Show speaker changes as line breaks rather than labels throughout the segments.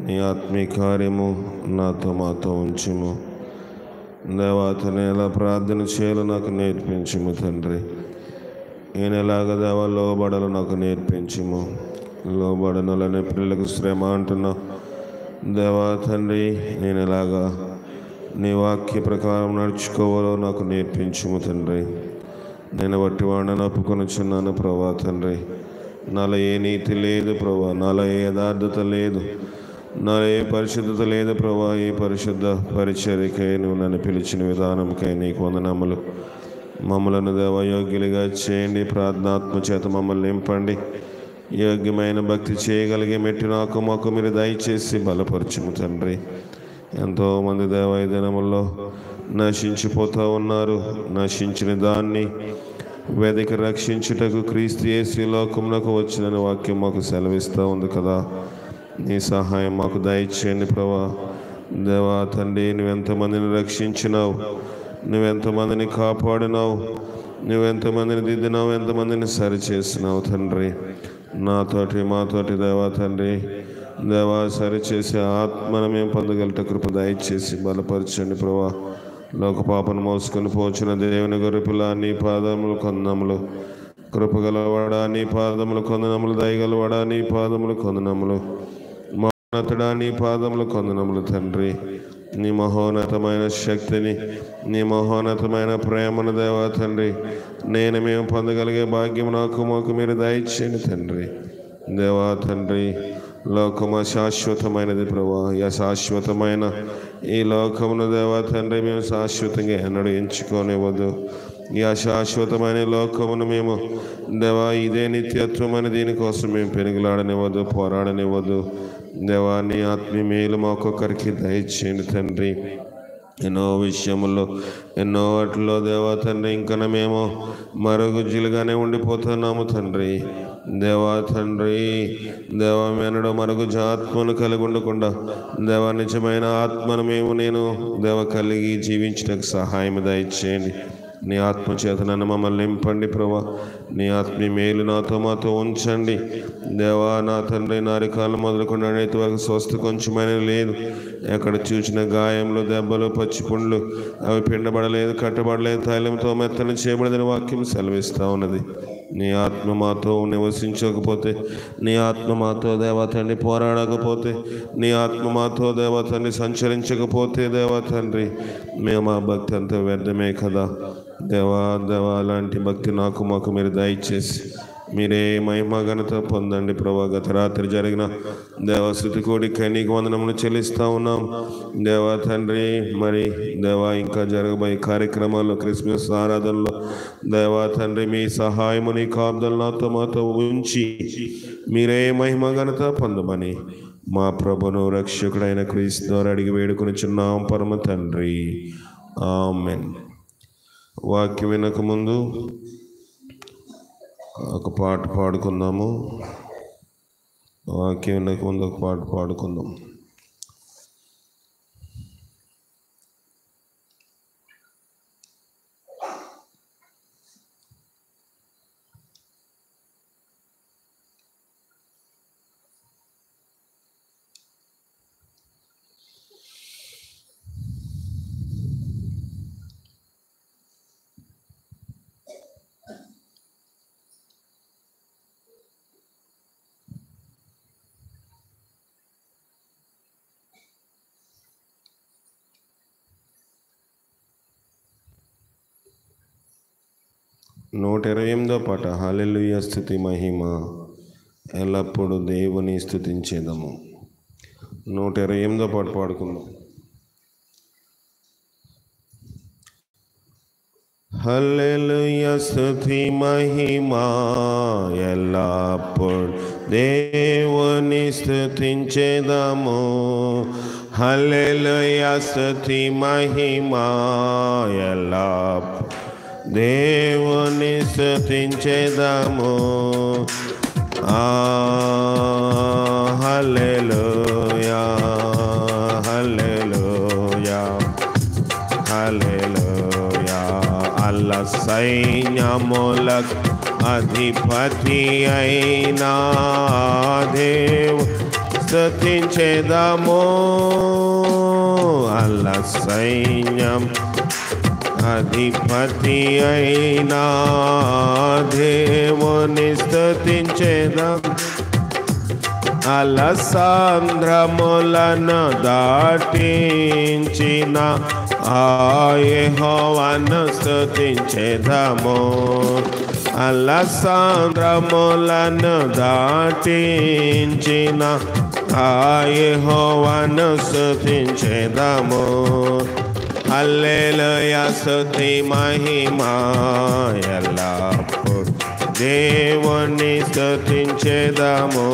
నీ ఆత్మీయ కార్యము నాతో మాతో ఉంచుము. దేవాతను ఎలా ప్రార్థన చేయాలో నాకు నేర్పించుము తండ్రి. నేను ఎలాగ దేవా లోబడాలో నాకు నేర్పించుము. లోబడనులనే పిల్లలకు శ్రమ అంటున్నా దేవా తండ్రి, నేను ఎలాగా నీ వాక్య ప్రకారం నడుచుకోవాలో నాకు నేర్పించుము తండ్రి. నేను వట్టి వాడిని ఒప్పుకొనుచున్నాను ప్రభా తండ్రి. నాలో ఏ నీతి లేదు ప్రభా, నాలో ఏ యథార్థత లేదు, నాలో ఏ పరిశుద్ధత లేదు ప్రభా. ఈ పరిశుద్ధ పరిచర్యకై నువ్వు నన్ను పిలిచిన విధానంకై నీకు వందనములు. మమ్మలను దేవయోగ్యులుగా చేయండి. ప్రార్థనాత్మ చేత మమ్మల్ని నింపండి. యోగ్యమైన భక్తి చేయగలిగే మెట్టి నాకు మాకు మీరు దయచేసి బలపరచుము తండ్రి. ఎంతోమంది దేవ ఈ దినముల్లో నశించిపోతూ ఉన్నారు. నశించిన దాన్ని వెదకి రక్షించుటకు క్రీస్తు యేసు లోకమునకు వచ్చిన వాక్యం మాకు సెలవిస్తూ ఉంది కదా. నీ సహాయం మాకు దయచేయండి ప్రభా. దేవా తండ్రి, నువ్వెంతమందిని రక్షించినావు, నువ్వెంతమందిని కాపాడినావు, నువ్వెంతమందిని దిద్దినావు, ఎంతమందిని సరిచేసినావు తండ్రి. నాతోటి మాతోటి దేవా తండ్రి, దేవా సరిచేసే ఆత్మను మేము పొందగలట కృప దయచేసి బలపరచండి ప్రభా. లోక పాపను మోసుకొని పోచిన దేవుని గొర్రెపిల్ల నీ పాదములు కొందనములు. కృపగలవాడా నీ పాదములు కొందనములు. దయగలవాడా నీ పాదములు కొందనములు. మహోన్నతుడా నీ పాదములు కొందనములు తండ్రి. నీ మహోన్నతమైన శక్తిని, నీ మహోన్నతమైన ప్రేమను దేవా తండ్రి మేము పొందగలిగే భాగ్యం నాకు మాకు మీరు దయచేయండి తండ్రి. దేవా తండ్రి, లోకము అశాశ్వతమైనది ప్రభా. అశాశ్వతమైన ఈ లోకమును దేవా తండ్రి మేము శాశ్వతంగా ఎన్నడూ ఎంచుకోనివ్వద్దు. ఈ అశాశ్వతమైన లోకమును మేము దేవా ఇదే నిత్యత్వం అని దీనికోసం మేము పెనుగులాడనివ్వద్దు, పోరాడనివ్వద్దు. దేవా నీ ఆత్మీయ మేలు మా ఒక్కొక్కరికి దయచేయండి తండ్రి. ఎన్నో విషయముల్లో ఎన్నో వాటిలో దేవా తండ్రి ఇంకా మేము మరుగుజ్జులుగానే ఉండిపోతున్నాము తండ్రి. దేవా తండ్రి, దేవా మెనడు మరుగుజ్జు ఆత్మను కలిగి ఉండకుండా దేవా నిజమైన ఆత్మను నేను దేవ కలిగి జీవించడానికి సహాయం దయచేయండి. నీ ఆత్మ చేత నన్ను మమ్మల్ని నింపండి ప్రభా. నీ ఆత్మీయ మేలు నాతో మాతో ఉంచండి దేవా. నా తండ్రి, నారికాలు మొదలుకొని అనేటి వరకు స్వస్థ కొంచెమైన లేదు. ఎక్కడ చూసిన గాయంలో దెబ్బలు, పచ్చిపుండ్లు అవి పిండబడలేదు, కట్టబడలేదు, తైలంతో మెత్తని చేయబడదని వాక్యం సెలవిస్తూ ఉన్నది. నీ ఆత్మ మాతో నివసించకపోతే, నీ ఆత్మ మాతో దేవా తండ్రి పోరాడకపోతే, నీ ఆత్మ మాతో దేవా తండ్రి సంచరించకపోతే దేవా తండ్రి మేము ఆ భక్తి అంతా వ్యర్థమే కదా. దేవా అలాంటి భక్తి నాకు మాకు మీరు దయచేసి మీరే మహిమ ఘనత పొందండి ప్రభా. గత రాత్రి జరిగిన దేవస్థుతి కోడికై నీకు వందనములు చెల్లిస్తూ ఉన్నాం దేవా తండ్రి. మరి దేవా ఇంకా జరగబోయే కార్యక్రమాల్లో, క్రిస్మస్ ఆరాధనలో దేవా తండ్రి మీ సహాయము, నీ కాపుదలు నాతో మాతో ఉంచి మీరే మహిమ ఘనత పొందమని మా ప్రభును రక్షకుడైన క్రీస్తు ద్వారా అడిగి వేడుకొనుచున్నాం పరమ తండ్రి. ఆమెన్. వాక్యం వినక ముందు ఒక పాట పాడుకుందాము. వాక్యం వినక ముందు ఒక పాట పాడుకుందాం. నూట 128వ పాట. హల్లెలూయా స్తుతి మహిమ ఎల్లప్పుడూ దేవుని స్తుతించేదము. 128వ పాట పాడుకుందాం. హల్లెలూయా స్తుతి మహిమ ఎల్లప్పుడు దేవుని స్తుతించేదము. హల్లెలూయా స్తుతి మహిమ ఎల్లప్పుడు దేవుని స్తుతించేదము. హల్లెలూయా హల్లెలూయా హల్లెలూయా. అల్లా సైన్యములకు అధిపతి అయినా దేవు స్తుతించేదము అల్ల సైన్యం అధిపతి అయినా దేవుని స్తుతించేదం అలసాంధ్రములను దాటించిన ఆ యెహోవాను స్తుతించెదము అలసాంధ్రములను దాటించిన ఆ యెహోవాను స్తుతించెదము హల్లెలూయా స్తుతి మహిమా ఎల్లప్పుడు దేవుని స్తుతించెదము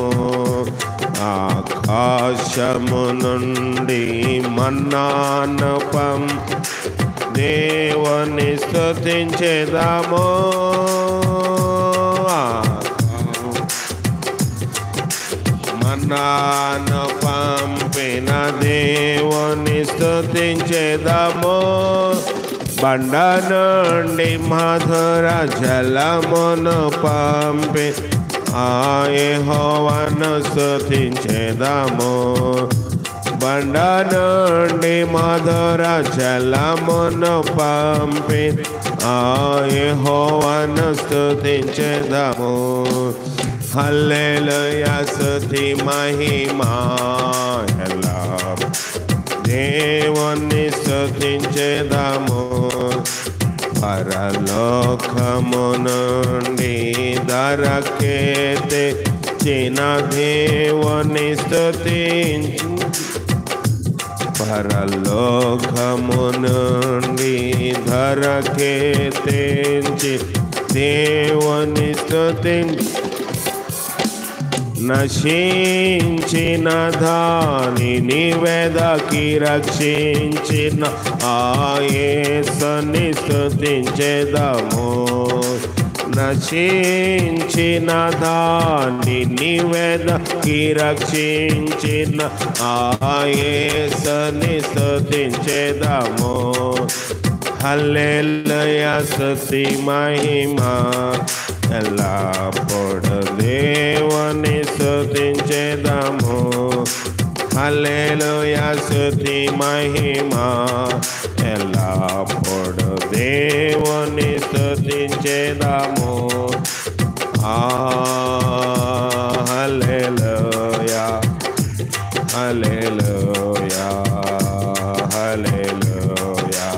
ఆకాశము నుండి మన్నాను దేవుని స్తుతించెదము మన్నాను పంపిన దేవుని స్తుతించెదము బండ నుండి మధుర జలమును పంపి ఆ యెహోవాను స్తుతించెదము బండ నుండి మధుర జలమును పంపి ఆ యెహోవాను స్తుతించెదము హల్లెలూయా స్తుతి మహిమా దేవుని స్తుతించెదము పరలోకము నుండి ధరకెత్తిన దేవుని స్తుతించు పరలోకము నుండి ధరకెత్తించి దేవుని స్తుతించు నశించిన దానిని వెదకి రక్షించిన ఆ యేసుని స్తుతించెదము నశించిన దానిని వెదకి రక్షించిన ఆ యేసుని స్తుతించెదము హల్లెలూయా స్తుతి మహిమా ఎల్లప్పుడు దేవుని స్తుతించెదము హల్లెలూయా స్తుతి మహిమా ఎల్లప్పుడు దేవుని స్తుతించెదము హల్లెలూయా హల్లెలూయా హల్లెలూయా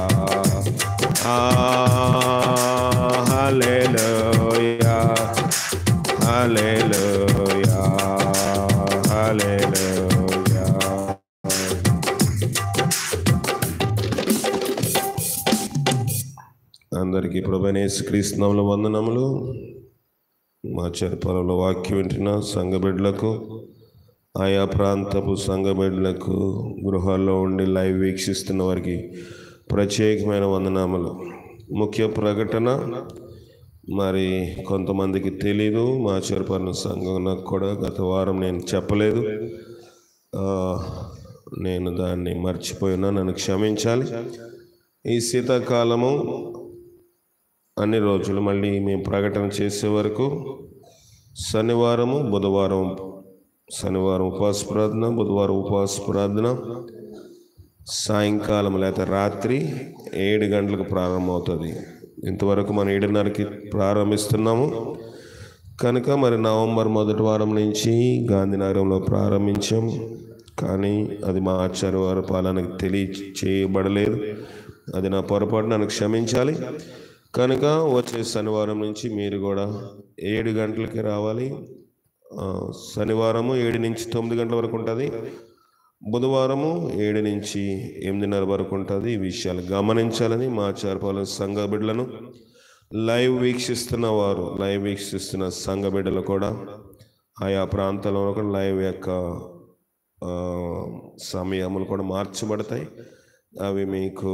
హల్లెలూయా హల్లెలూయా హల్లెలూయా అందరికీ ప్రభువైన యేసుక్రీస్తు నామములో వందనములు. మా చెరపలలో వాక్యం వింటున్న సంఘ బిడ్డలకు ఆయా ప్రాంతపు సంఘ బిడ్డలకు గృహాల్లో ఉండి లైవ్ వీక్షిస్తున్న వారికి ప్రత్యేకమైన వందనాములు. ముఖ్య ప్రకటన మరి కొంతమందికి తెలీదు, మా చెరపల సంఘం నాకు కూడా గత వారం నేను చెప్పలేదు, నేను దాన్ని మర్చిపోయినా నన్ను క్షమించాలి. ఈ శీతాకాలము అన్ని రోజులు మళ్ళీ మేము ప్రకటన చేసే వరకు శనివారం ఉపవాస ప్రార్థన, బుధవారం ఉపవాస ప్రార్థన సాయంకాలం లేదా రాత్రి 7 గంటలకు ప్రారంభమవుతుంది. ఇంతవరకు మనం 7:30కి ప్రారంభిస్తున్నాము కనుక మరి నవంబర్ మొదటి వారం నుంచి గాంధీనగరంలో ప్రారంభించాం. కానీ అది మా ఆచార్య వారి పాలనకు తెలియచేయబడలేదు. అది నా పొరపాటు, నన్ను క్షమించాలి. కనుక వచ్చే శనివారం నుంచి మీరు కూడా 7 గంటలకి రావాలి. శనివారము 7 నుంచి 9 గంటల వరకు ఉంటుంది, బుధవారము 7 నుంచి 8:30 వరకు ఉంటుంది. ఈ విషయాలు గమనించాలని మా ఆచార్య సంఘ బిడ్డలను లైవ్ వీక్షిస్తున్న సంఘ బిడ్డలు కూడా ఆయా ప్రాంతాల్లో కూడా లైవ్ యొక్క సమయములు కూడా మార్చబడతాయి. అవి మీకు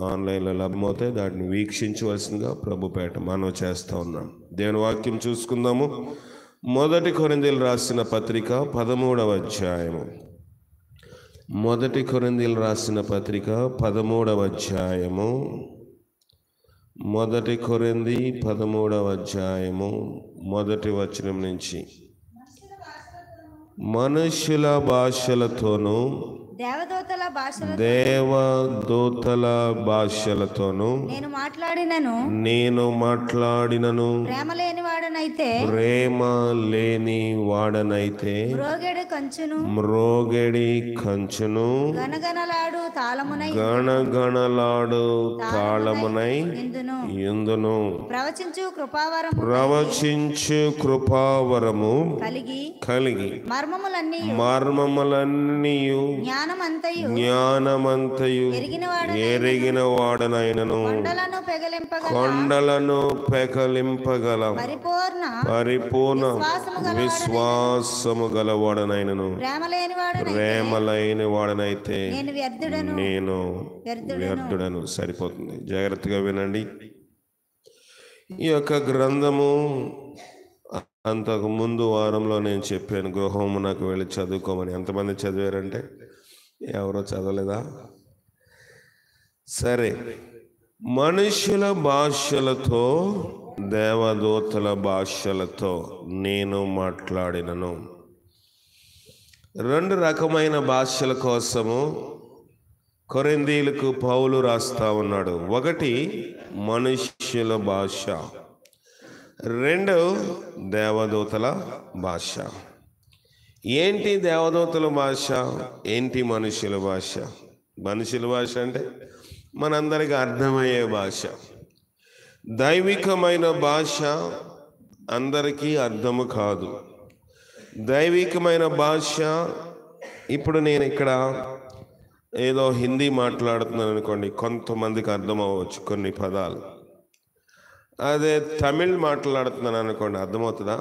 ఆన్లైన్లో లభ్యమవుతాయి. దాటిని వీక్షించవలసిందిగా ప్రభుపేట మనవి చేస్తూ ఉన్నాం. దేవుని వాక్యం చూసుకుందాము. 1 కొరింథీయులకు రాసిన పత్రిక 13వ అధ్యాయము. 1 కొరింథీయులకు రాసిన పత్రిక 13వ అధ్యాయము. 1 కొరింథీ 13వ అధ్యాయము 1వ వచనం నుంచి మనుషుల భాషలతోనూ
దేవదూతల
భాషలతోనూ
నేను మాట్లాడినను
ప్రేమ లేని వాడనైతే మ్రోగెడి కంచును
గణగణలాడు
తాళమునై యుందును. ప్రవచించు కృపావరము కలిగి మర్మములన్నీయు జ్ఞానమంతయు ఎరిగిన వాడనైనను కొండలను పెకలింపగల పరిపూర్ణ విశ్వాసము గలవాడనైనను ప్రేమ లేని వాడనైతే నేను వ్యర్థుడను. సరిపోతుంది. జాగ్రత్తగా వినండి. ఈ యొక్క గ్రంథము అంతకు ముందు వారంలో నేను చెప్పాను, గృహమునకు వెళ్ళి చదువుకోమని. ఎంతమంది చదివారంటే ఎవరో చదవలేదా? సరే, మనుషుల భాషలతో దేవదూతల భాషలతో నేను మాట్లాడినను. రెండు రకమైన భాషల కోసము కొరింథీయులకు పౌలు రాస్తా ఉన్నాడు. ఒకటి మనుష్యుల భాష, రెండు దేవదూతల భాష. ఏంటి దేవదూతల భాష, ఏంటి మనుషుల భాష? మనుషుల భాష అంటే మనందరికీ అర్థమయ్యే భాష. దైవికమైన భాష అందరికీ అర్థము కాదు. దైవికమైన భాష, ఇప్పుడు నేను ఇక్కడ ఏదో హిందీ మాట్లాడుతున్నాను అనుకోండి, కొంతమందికి అర్థం అవ్వచ్చు కొన్ని పదాలు. అదే తమిళ్ మాట్లాడుతున్నాను అనుకోండి, అర్థమవుతుందా?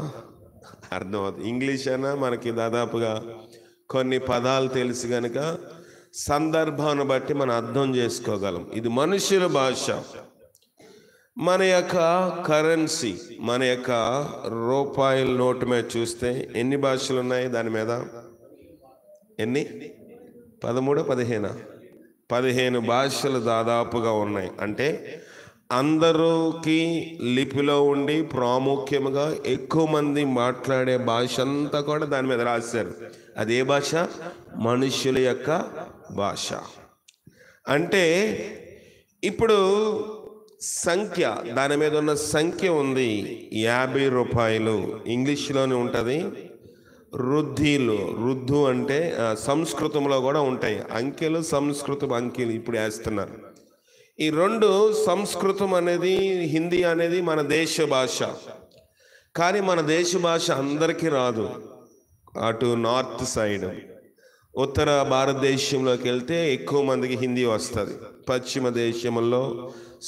అర్థమవుతుంది. ఇంగ్లీష్ అయినా మనకి దాదాపుగా కొన్ని పదాలు తెలుసు కనుక సందర్భాన్ని బట్టి మనం అర్థం చేసుకోగలం. ఇది మనుషుల భాష. మన యొక్క కరెన్సీ, మన యొక్క రూపాయల నోటు మీద చూస్తే ఎన్ని భాషలు ఉన్నాయి? దాని మీద ఎన్ని? 13, 15 భాషలు దాదాపుగా ఉన్నాయి. అంటే అందరికి లిపిలో ఉండి ప్రాముఖ్యంగా ఎక్కువ మంది మాట్లాడే భాష అంతా కూడా దాని మీద రాశారు. అదే భాష? మనుషుల యొక్క భాష. అంటే ఇప్పుడు సంఖ్య, దాని మీద ఉన్న సంఖ్య ఉంది 50 రూపాయలు. ఇంగ్లీష్లోనే ఉంటుంది. రుద్దు అంటే సంస్కృతంలో కూడా ఉంటాయి అంకెలు, సంస్కృతం అంకెలు ఇప్పుడు వేస్తున్నారు. ఈ రెండు, సంస్కృతం అనేది హిందీ అనేది మన దేశ భాష. కానీ మన దేశ భాష అందరికీ రాదు. అటు నార్త్ సైడ్, ఉత్తర భారతదేశంలోకి వెళ్తే ఎక్కువ మందికి హిందీ వస్తుంది. పశ్చిమ దేశంలో,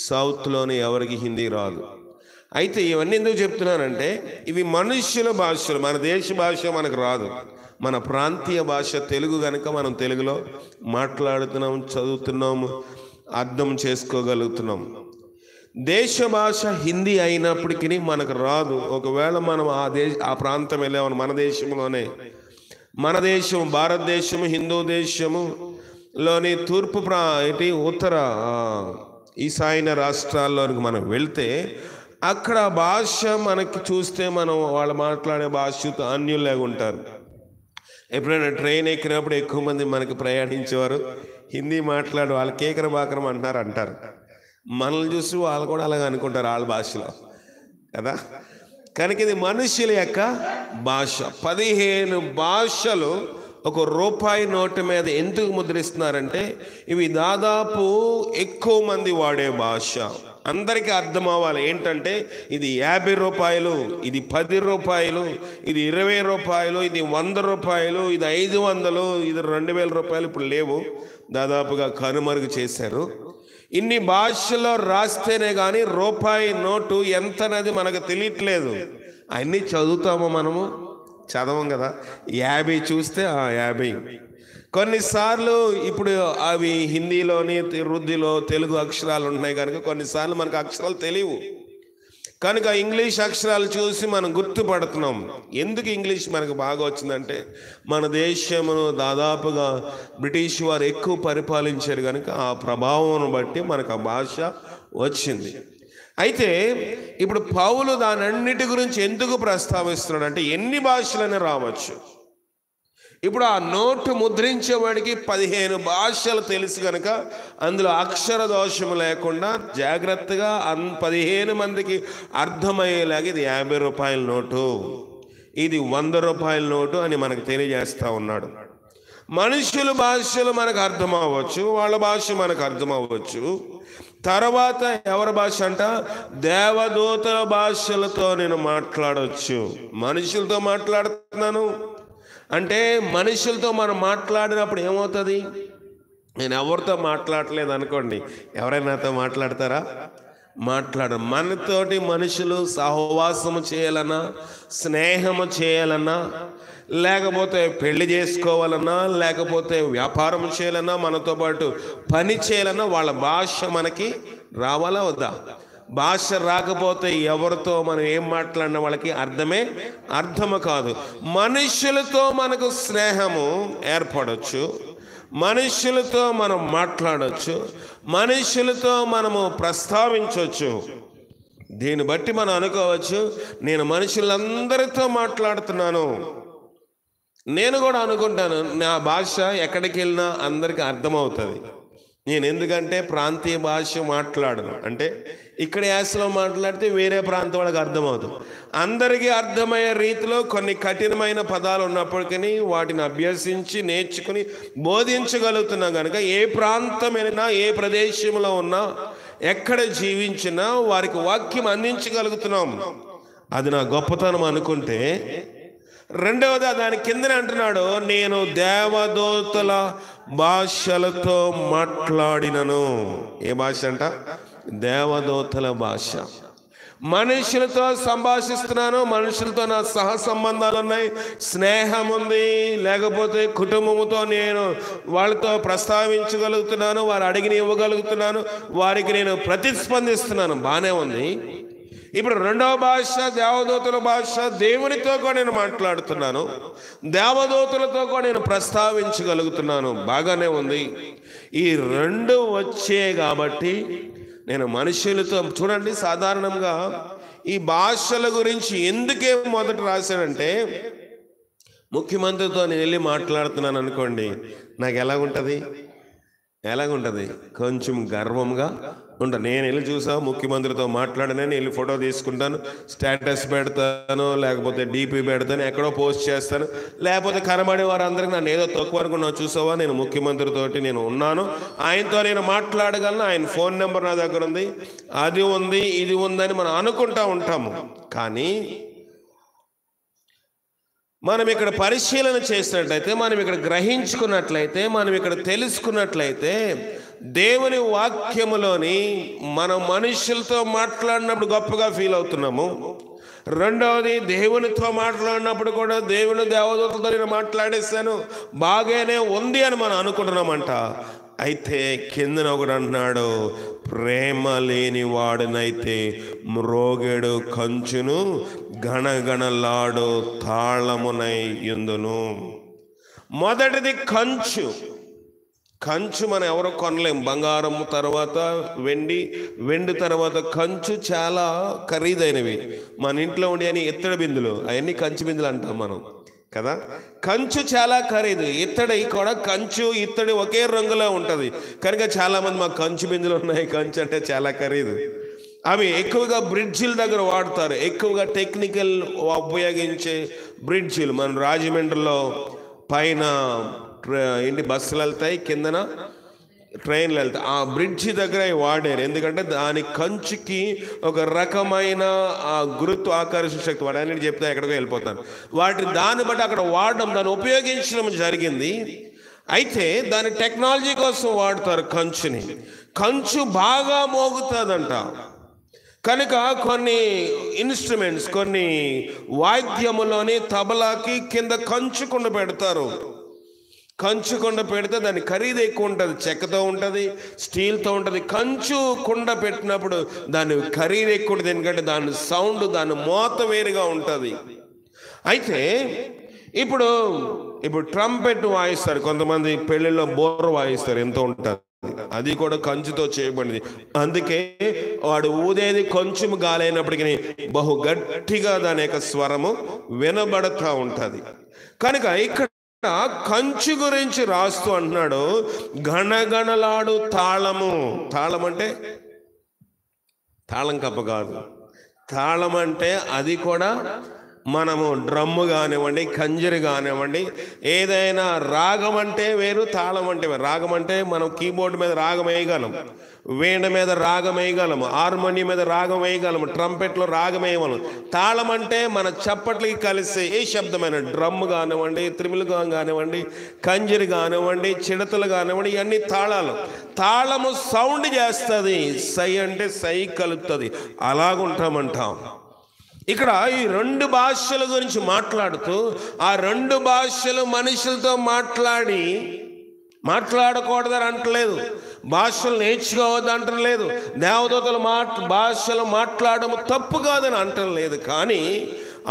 సౌత్లోని ఎవరికి హిందీ రాదు. అయితే ఇవన్నీ ఎందుకు చెప్తున్నానంటే ఇవి మనుష్యుల భాషలు. మన దేశ భాష మనకు రాదు. మన ప్రాంతీయ భాష తెలుగు కనుక మనం తెలుగులో మాట్లాడుతున్నాం, చదువుతున్నాము, అర్థం చేసుకోగలుగుతున్నాం. దేశ భాష హిందీ అయినప్పటికీ మనకు రాదు. ఒకవేళ మనం ఆ ప్రాంతం వెళ్ళామని, మన దేశంలోనే, మన దేశం భారతదేశము, హిందూ దేశములోని తూర్పు ఉత్తర ఈశాన్య రాష్ట్రాల్లోనికి మనం వెళ్తే అక్కడ భాష మనకి చూస్తే మనం వాళ్ళు మాట్లాడే భాషతో అన్యుల్లాగా ఉంటారు. ఎప్పుడైనా ట్రైన్ ఎక్కినప్పుడు ఎక్కువ మంది మనకి ప్రయాణించేవారు హిందీ మాట్లాడు, వాళ్ళు కేకర బాకరం అంటారు. మనల్ని చూసి వాళ్ళు కూడా అలాగ అనుకుంటారు వాళ్ళ భాషలో కదా. కనుక ఇది మనుషుల యొక్క భాష. 15 భాషలు ఒక రూపాయి నోటు మీద ఎందుకు ముద్రిస్తున్నారంటే ఇవి దాదాపు ఎక్కువ మంది వాడే భాష. అందరికీ అర్థం అవ్వాలి. ఏంటంటే ఇది 50 రూపాయలు, ఇది 10 రూపాయలు, ఇది 20 రూపాయలు, ఇది 100 రూపాయలు, ఇది 500, ఇది 2000 రూపాయలు. ఇప్పుడు లేవు, దాదాపుగా కనుమరుగు చేశారు. ఇన్ని భాషల్లో రాస్తేనే కానీ రూపాయి నోటు ఎంత అనేది మనకు తెలియట్లేదు. అన్నీ చదువుతామో మనము? చదవం కదా. 50 చూస్తే 50. కొన్నిసార్లు ఇప్పుడు అవి హిందీలోని, ఉర్దూలో తెలుగు అక్షరాలు ఉన్నాయి కనుక కొన్నిసార్లు మనకు అక్షరాలు తెలియవు. కనుక ఇంగ్లీష్ అక్షరాలు చూసి మనం గుర్తుపడుతున్నాం. ఎందుకు ఇంగ్లీష్ మనకు బాగా వచ్చిందంటే మన దేశమును దాదాపుగా బ్రిటిష్ వారు ఎక్కువ పరిపాలించారు కనుక ఆ ప్రభావం బట్టి మనకు ఆ భాష వచ్చింది. అయితే ఇప్పుడు పౌలు దానన్నిటి గురించి ఎందుకు ప్రస్తావిస్తున్నాడు అంటే ఎన్ని భాషలైనా రావచ్చు. ఇప్పుడు ఆ నోటు ముద్రించేవాడికి 15 భాషలు తెలుసు కనుక అందులో అక్షర దోషము లేకుండా జాగ్రత్తగా 15 మందికి అర్థమయ్యేలాగా ఇది 50 రూపాయల నోటు, ఇది 100 రూపాయల నోటు అని మనకు తెలియజేస్తూ ఉన్నాడు. మనుషుల భాషలు మనకు అర్థం అవ్వచ్చు, వాళ్ళ భాష మనకు అర్థం అవ్వచ్చు. తర్వాత ఎవరి భాష అంట? దేవదూతల భాషలతో నేను మాట్లాడవచ్చు. మనుషులతో మాట్లాడుతున్నాను అంటే మనుషులతో మనం మాట్లాడినప్పుడు ఏమవుతుంది? నేను ఎవరితో మాట్లాడలేదు అనుకోండి, ఎవరైనా నాతో మాట్లాడతారా? మాట్లాడరు. మనతోటి మనుషులు సహవాసము చేయాలన్నా, స్నేహము చేయాలన్నా, లేకపోతే పెళ్లి చేసుకోవాలన్నా, లేకపోతే వ్యాపారం చేయాలన్నా, మనతో పాటు పని చేయాలన్నా వాళ్ళ భాష మనకి రావాలా వద్దా? భాష రాకపోతే ఎవరితో మనం ఏం మాట్లాడిన వాళ్ళకి అర్థము కాదు. మనుషులతో మనకు స్నేహము ఏర్పడవచ్చు, మనుషులతో మనం మాట్లాడవచ్చు, మనుషులతో మనము ప్రస్తావించవచ్చు. దీన్ని బట్టి మనం అనుకోవచ్చు, నేను మనుషులందరితో మాట్లాడుతున్నాను. నేను కూడా అనుకుంటాను నా భాష ఎక్కడికి వెళ్ళినా అందరికీ అర్థమవుతుంది. నేను ఎందుకంటే ప్రాంతీయ భాష మాట్లాడను, అంటే ఇక్కడ యాసలో మాట్లాడితే వేరే ప్రాంతం వాళ్ళకి అర్థమవుతుంది. అందరికీ అర్థమయ్యే రీతిలో కొన్ని కఠినమైన పదాలు ఉన్నప్పటికీ వాటిని అభ్యసించి నేర్చుకుని బోధించగలుగుతున్నాం కనుక ఏ ప్రాంతం వెళ్ళినా, ఏ ప్రదేశంలో ఉన్నా, ఎక్కడ జీవించినా వారికి వాక్యం అందించగలుగుతున్నాం. అది నా గొప్పతనం అనుకుంటే, రెండవది దాని కిందనే అంటున్నాడు, నేను దేవదూతల భాషలతో మాట్లాడినను. ఏ భాష అంట? దేవదూతల భాష. మనుషులతో సంభాషిస్తున్నాను, మనుషులతో నా సహ సంబంధాలు ఉన్నాయి, స్నేహం ఉంది, లేకపోతే కుటుంబంతో నేను వాళ్ళతో ప్రస్తావించగలుగుతున్నాను, వారు అడిగిన ఇవ్వగలుగుతున్నాను, వారికి నేను ప్రతిస్పందిస్తున్నాను, బాగానే ఉంది. ఇప్పుడు రెండవ భాష దేవదూతల భాష, దేవునితో కూడా నేను మాట్లాడుతున్నాను, దేవదూతలతో కూడా నేను ప్రస్తావించగలుగుతున్నాను, బాగానే ఉంది. ఈ రెండు వచ్చే కాబట్టి నేను మనుషులతో, చూడండి సాధారణంగా ఈ భాషల గురించి ఎందుకే మొదట రాశాడంటే, ముఖ్యమంత్రితో నేను వెళ్ళి మాట్లాడుతున్నాను అనుకోండి, నాకు ఎలాగుంటుంది? కొంచెం గర్వంగా ఉంటాను. నేను వెళ్ళి చూసా ముఖ్యమంత్రితో మాట్లాడినని వెళ్ళి ఫోటో తీసుకుంటాను, స్టేటస్ పెడతాను, లేకపోతే డీపీ పెడతాను, ఎక్కడో పోస్ట్ చేస్తాను, లేకపోతే కనబడే వారందరికీ నన్ను ఏదో తక్కువ అనుకున్నావు, చూసావా నేను ముఖ్యమంత్రితోటి నేను ఉన్నాను, ఆయనతో నేను మాట్లాడగలను, ఆయన ఫోన్ నెంబర్ నా దగ్గర ఉంది, అది ఉంది, ఇది ఉందని మనం అనుకుంటా ఉంటాము. కానీ మనం ఇక్కడ పరిశీలన చేసినట్లయితే, మనం ఇక్కడ గ్రహించుకున్నట్లయితే, మనం ఇక్కడ తెలుసుకున్నట్లయితే, దేవుని వాక్యములోని మనం మనుషులతో మాట్లాడినప్పుడు గొప్పగా ఫీల్ అవుతున్నాము. రెండవది, దేవునితో మాట్లాడినప్పుడు కూడా దేవుని దేవదూతలతో నేను మాట్లాడేశాను, బాగానే ఉంది అని మనం అనుకుంటున్నామంట. అయితే కిందన ఒకడు అంటున్నాడు, ప్రేమ లేని వాడినైతే మ్రోగెడు కంచును గణగణలాడు తాళమునై యుందును. మొదటిది కంచు. కంచు మనం ఎవరో కొనలేం. బంగారం తర్వాత వెండి తర్వాత కంచు చాలా ఖరీదైనవి. మన ఇంట్లో ఉండే అని ఇత్తడి బిందులు, అవన్నీ కంచు బిందులు అంటాం మనం కదా. కంచు చాలా ఖరీదు. ఇత్తడి కూడా, కంచు ఇత్తడి ఒకే రంగులో ఉంటుంది కనుక చాలా మంది మాకు కంచు బిందులు ఉన్నాయి, కంచు అంటే చాలా ఖరీదు. అవి ఎక్కువగా బ్రిడ్జిల దగ్గర వాడతారు, ఎక్కువగా టెక్నికల్ ఉపయోగించే బ్రిడ్జిలు. మన రాజమండ్రిలో పైన బస్సులు వెళ్తాయి, కిందన ట్రైన్లు వెళ్తాయి. ఆ బ్రిడ్జి దగ్గర వాడారు, ఎందుకంటే దాని కంచుకి ఒక రకమైన గురుత్వ ఆకర్షణ శక్తి, వాడని చెప్తే ఎక్కడికో వెళ్ళిపోతాను, దాన్ని బట్టి అక్కడ వాడడం, దాన్ని ఉపయోగించడం జరిగింది. అయితే దాని టెక్నాలజీ కోసం వాడతారు కంచుని. కంచు బాగా మోగుతుందంట కనుక కొన్ని ఇన్స్ట్రుమెంట్స్, కొన్ని వాయిద్యములోని తబలాకి కింద కంచు కుండ పెడతారు. కంచు కుండ పెడితే దాని ఖరీదు ఎక్కువ ఉంటుంది, చెక్కతో ఉంటుంది, స్టీల్తో ఉంటుంది. కంచు కుండ పెట్టినప్పుడు దాని ఖరీదు ఎక్కువ ఉంటుంది, ఎందుకంటే దాని సౌండ్, దాని మోత వేరుగా ఉంటుంది. అయితే ఇప్పుడు ట్రంపెట్ వాయిస్తారు, కొంతమంది పెళ్లిలో బోర్ వాయిస్తారు, ఎంతో ఉంటుంది, అది కూడా కంచుతో చేయబడింది. అందుకే వాడు ఊదేది కొంచెం గాలైనప్పటికీ బహు గట్టిగా దాని యొక్క స్వరము వినబడతా ఉంటుంది. కనుక ఇక్కడ కంచు గురించి రాస్తూ అంటున్నాడు, గణగణలాడు తాళము. తాళం అంటే తాళం కప్ప కాదు. తాళం అంటే అది కూడా మనము డ్రమ్ము కానివ్వండి, కంజరి కానివ్వండి, ఏదైనా రాగం అంటే వేరు, తాళం అంటే వేరు. రాగం అంటే మనం కీబోర్డ్ మీద రాగం వేయగలం, వీణ మీద రాగం వేయగలము, హార్మోనియం మీద రాగం వేయగలము, ట్రంపెట్లో రాగం వేయగలము. తాళం అంటే మన చప్పట్లకి కలిసి ఏ శబ్దమైన డ్రమ్ కానివ్వండి, త్రిమిలిగం కానివ్వండి, కంజరి కానివ్వండి, చిడతలు కానివ్వండి, ఇవన్నీ తాళాలు. తాళము సౌండ్ చేస్తుంది, సై అంటే సై కలుపుతుంది, అలాగుంటామంటాం. ఇక్కడ ఈ రెండు భాషల గురించి మాట్లాడుతూ, ఆ రెండు భాషలు మనుషులతో మాట్లాడకూడదని అంటలేదు, భాషలు నేర్చుకోవద్దు అంటలేదు, దేవదూతల భాషలు మాట్లాడము తప్పు కాదని అంటలేదు. కానీ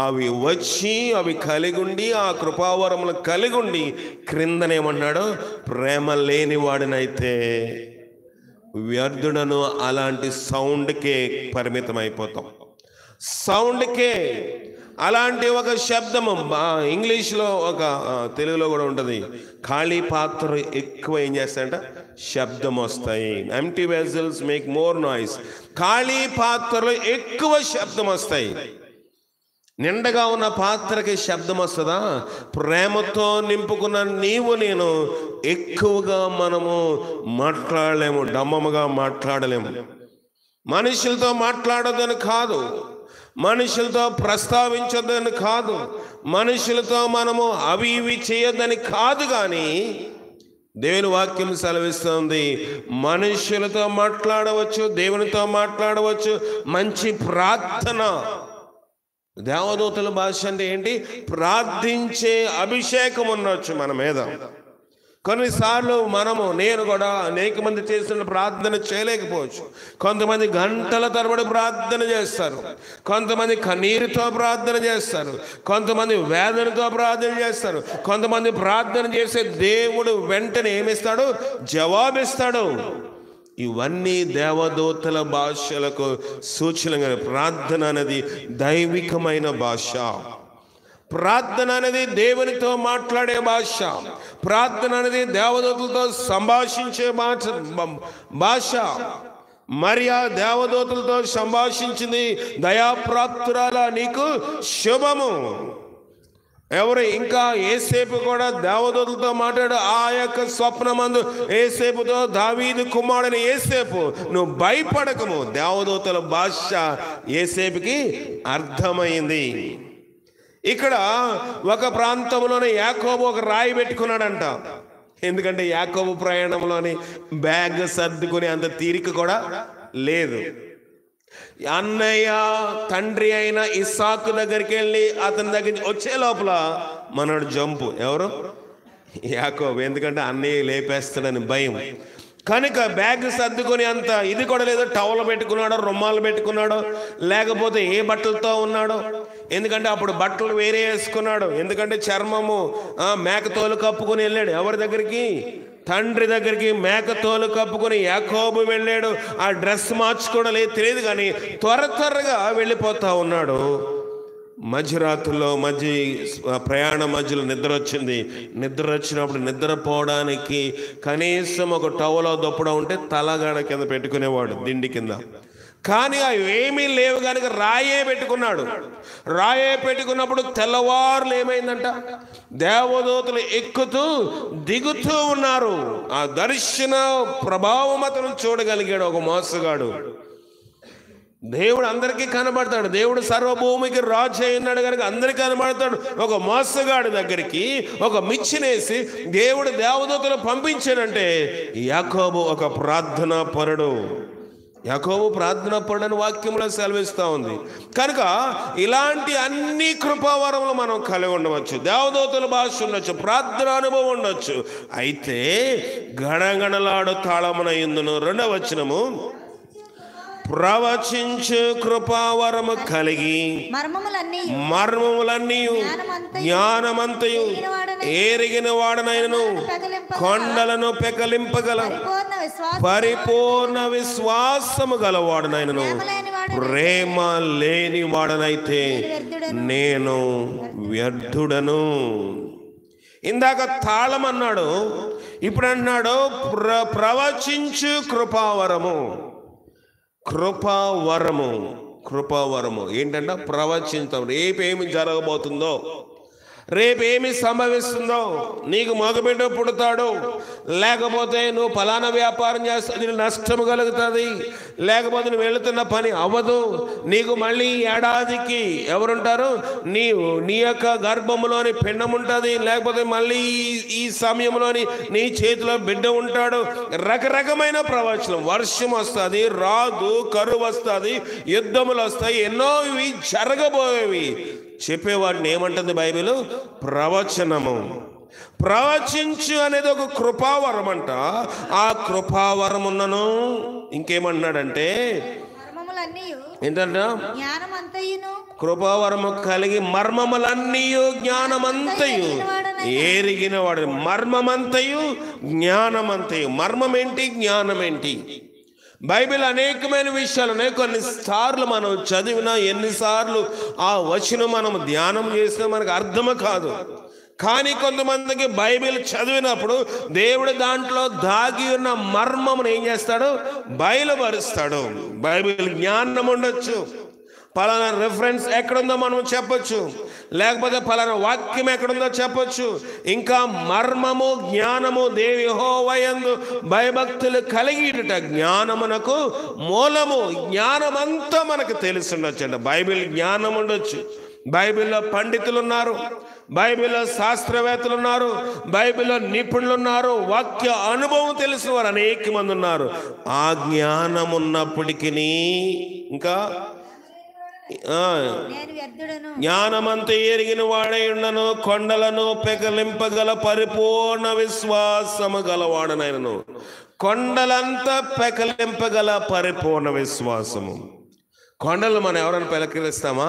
అవి వచ్చి అవి కలిగి ఉండి, ఆ కృపావరములు కలిగి ఉండి, క్రిందనేమన్నాడు, ప్రేమ లేని వాడినైతే వ్యర్థుడను. అలాంటి సౌండ్కే పరిమితం అయిపోతాం, సౌండ్కే. అలాంటి ఒక శబ్దము ఇంగ్లీష్లో ఒక తెలుగులో కూడా ఉంటుంది, ఖాళీ పాత్ర ఎక్కువ ఏం చేస్తాయంట, శబ్దం వస్తాయి. Empty vessels make more noise. ఖాళీ పాత్రలు ఎక్కువ శబ్దం వస్తాయి. నిండగా ఉన్న పాత్రకి శబ్దం వస్తుందా? ప్రేమతో నింపుకున్న నీవు నేను ఎక్కువగా మనము మాట్లాడలేము, డమ్మముగా మాట్లాడలేము. మనుషులతో మాట్లాడొద్దని కాదు, మనుషులతో ప్రస్తావించొద్దని కాదు, మనుషులతో మనము అవి ఇవి చేయొద్దని కాదు. కానీ దేవుని వాక్యం సెలవిస్తుంది, మనుషులతో మాట్లాడవచ్చు, దేవునితో మాట్లాడవచ్చు. మంచి ప్రార్థన, దేవదూతల భాష అంటే ఏంటి? ప్రార్థించే అభిషేకం ఉండొచ్చు మన మీద. కొన్నిసార్లు నేను కూడా అనేక మంది చేస్తున్న ప్రార్థన చేయలేకపోవచ్చు. కొంతమంది గంటల తరబడి ప్రార్థన చేస్తారు, కొంతమంది కన్నీరుతో ప్రార్థన చేస్తారు, కొంతమంది వేదనతో ప్రార్థన చేస్తారు. కొంతమంది ప్రార్థన చేసే దేవుడు వెంటనే ఏమిస్తాడు? జవాబిస్తాడు. ఇవన్నీ దేవదూతల భాషలకు సూచనగా. ప్రార్థన అనేది దైవికమైన భాష, ప్రార్థన అనేది దేవునితో మాట్లాడే భాష, ప్రార్థన అనేది దేవదూతలతో సంభాషించే భాష. మరియా దేవదూతలతో సంభాషించింది, దయాప్రాప్తురాల నీకు శుభము. ఎవరు ఇంకా ఏసేపు కూడా దేవదూతలతో మాట్లాడు, ఆ యొక్క స్వప్నమందు ఏసేపుతో, దావీదు కుమారుని ఏసేపు నువ్వు భయపడకము. దేవదూతల భాష ఏసేపుకి అర్థమైంది. ఇక్కడ ఒక ప్రాంతంలోనే యాకోబు ఒక రాయి పెట్టుకున్నాడంట. ఎందుకంటే యాకోబు ప్రయాణంలోని బ్యాగ్ సర్దుకుని అంత తీరిక కూడా లేదు. అన్నయ్య తండ్రి అయిన ఇస్సాకు దగ్గరికి వెళ్ళి అతని దగ్గర వచ్చే లోపల మనోడు జంపు. ఎవరు? యాకోబు. ఎందుకంటే అన్నయ్య లేపేస్తాడని భయం. కనుక బ్యాగ్ సర్దుకొని అంత ఇది కూడా లేదు. టవల్ పెట్టుకున్నాడో, రుమాలు పెట్టుకున్నాడో, లేకపోతే ఏ బట్టలతో ఉన్నాడో. ఎందుకంటే అప్పుడు బట్టలు వేరే వేసుకున్నాడు. ఎందుకంటే చర్మము మేకతోలు కప్పుకొని వెళ్ళాడు. ఎవరి దగ్గరికి? తండ్రి దగ్గరికి మేకతోలు కప్పుకొని యాకోబు వెళ్ళాడు. ఆ డ్రెస్ మార్చుకోవడం లేదు తెలియదు, కానీ త్వరగా వెళ్ళిపోతా ఉన్నాడు. మధ్యరాత్రిలో ప్రయాణ మధ్యలో నిద్ర వచ్చింది. నిద్ర వచ్చినప్పుడు నిద్రపోవడానికి కనీసం ఒక టవలో దుప్పడం ఉంటే తలగడ కింద పెట్టుకునేవాడు, దిండి కింద. కానీ అవి ఏమీ లేవు కనుక రాయే పెట్టుకున్నాడు. రాయే పెట్టుకున్నప్పుడు తెల్లవారులు ఏమైందంట, దేవదూతలు ఎక్కుతూ దిగుతూ ఉన్నారు. ఆ దర్శన ప్రభావం అతను చూడగలిగాడు. ఒక మోసగాడు. దేవుడు అందరికీ కనబడతాడు. దేవుడు సర్వభూమికి రాజు అయినాడు కనుక అందరికీ కనబడతాడు. ఒక మోసగాడి దగ్గరికి ఒక మిచ్చినేసి దేవుడు దేవదూతలు పంపించాడంటే యాకోబు ఒక ప్రార్థనా పరుడు. యాకోబు ప్రార్థనా పరుడని వాక్యంలో సెలవిస్తూ ఉంది. కనుక ఇలాంటి అన్ని కృపావరములు మనం కలిగి ఉండవచ్చు. దేవదూతల భాష ఉండొచ్చు, ప్రార్థన అనుభవం ఉండొచ్చు. అయితే గణగణలాడు తాళమున యందును 2వ వచనము, ప్రవచించు కృపావరము కలిగి మర్మములన్నీ జ్ఞానమంతయు ఎరిగిన వాడనైనను కొండలను పెకలింపగల పరిపూర్ణ విశ్వాసము గలవాడనైనను ప్రేమ లేని వాడనైతే నేను వ్యర్థుడను. ఇందాక తాళం అన్నాడు, ఇప్పుడు అన్నాడు ప్రవచించు కృపావరము. కృపావరము, కృపావరము ఏంటంటే ప్రవచించడం. రేపేమి జరగబోతుందో, రేపేమి సంభవిస్తుందో, నీకు మగబిడ్డ పుడతాడు, లేకపోతే నువ్వు ఫలానా వ్యాపారం చేస్తే నీకు నష్టం కలుగుతుంది, లేకపోతే నువ్వు వెళుతున్న పని అవ్వదు, నీకు మళ్ళీ ఏడాదికి ఎవరుంటారు, నీ యొక్క గర్భంలోని పిండం ఉంటుంది, లేకపోతే మళ్ళీ ఈ సమయంలోని నీ చేతిలో బిడ్డ ఉంటాడు. రకరకమైన ప్రవచనం. వర్షం వస్తుంది, రాదు, కరువు వస్తుంది, యుద్ధములు వస్తాయి, ఎన్నో ఇవి జరగబోయేవి చెప్పేవాడిని ఏమంటుంది బైబిల్? ప్రవచనము. ప్రవచించు అనేది ఒక కృపావరం అంట. ఆ కృపావరం ఉన్నను ఇంకేమన్నాడంటే ఏంటంట, కృపావరము కలిగి మర్మములన్నీయు జ్ఞానమంతయు ఎరిగిన వాడు. మర్మమంతయు జ్ఞానమంతయు. మర్మం ఏంటి, జ్ఞానం ఏంటి? బైబిల్ అనేకమైన విషయాలు ఉన్నాయి. కొన్నిసార్లు మనం చదివినా, ఎన్నిసార్లు ఆ వచనం మనం ధ్యానం చేసినా మనకు అర్థము కాదు. కానీ కొంతమందికి బైబిల్ చదివినప్పుడు దేవుడు దాంట్లో దాగి ఉన్న మర్మమును ఏం చేస్తాడు, బయలుపరుస్తాడు. బైబిల్ జ్ఞానం ఉండొచ్చు, పలానా రెఫరెన్స్ ఎక్కడుందో మనం చెప్పొచ్చు, లేకపోతే పలానా వాక్యం ఎక్కడుందో చెప్పొచ్చు. ఇంకా మర్మము, జ్ఞానము దేవి యెహోవా యందు భయభక్తులు కలిగిట జ్ఞానమునకు మూలము. జ్ఞానమంతా మనకు తెలిసి ఉండొచ్చు అండి. బైబిల్ జ్ఞానం ఉండొచ్చు. బైబిల్లో పండితులు ఉన్నారు, బైబిల్లో శాస్త్రవేత్తలు ఉన్నారు, బైబిల్లో నిపుణులు ఉన్నారు, వాక్య అనుభవం తెలిసిన వారు అనేక మంది ఉన్నారు. ఆ జ్ఞానం ఉన్నప్పటికీ ఇంకా జ్ఞానమంతా ఎరిగిన వాడై ఉండను, కొండలను పెకలింపగల పరిపూర్ణ విశ్వాసము గలవాడనైనను. కొండలంతా పెకలింపగల పరిపూర్ణ విశ్వాసము. కొండలు మనం ఎవరైనా పెకలిస్తామా?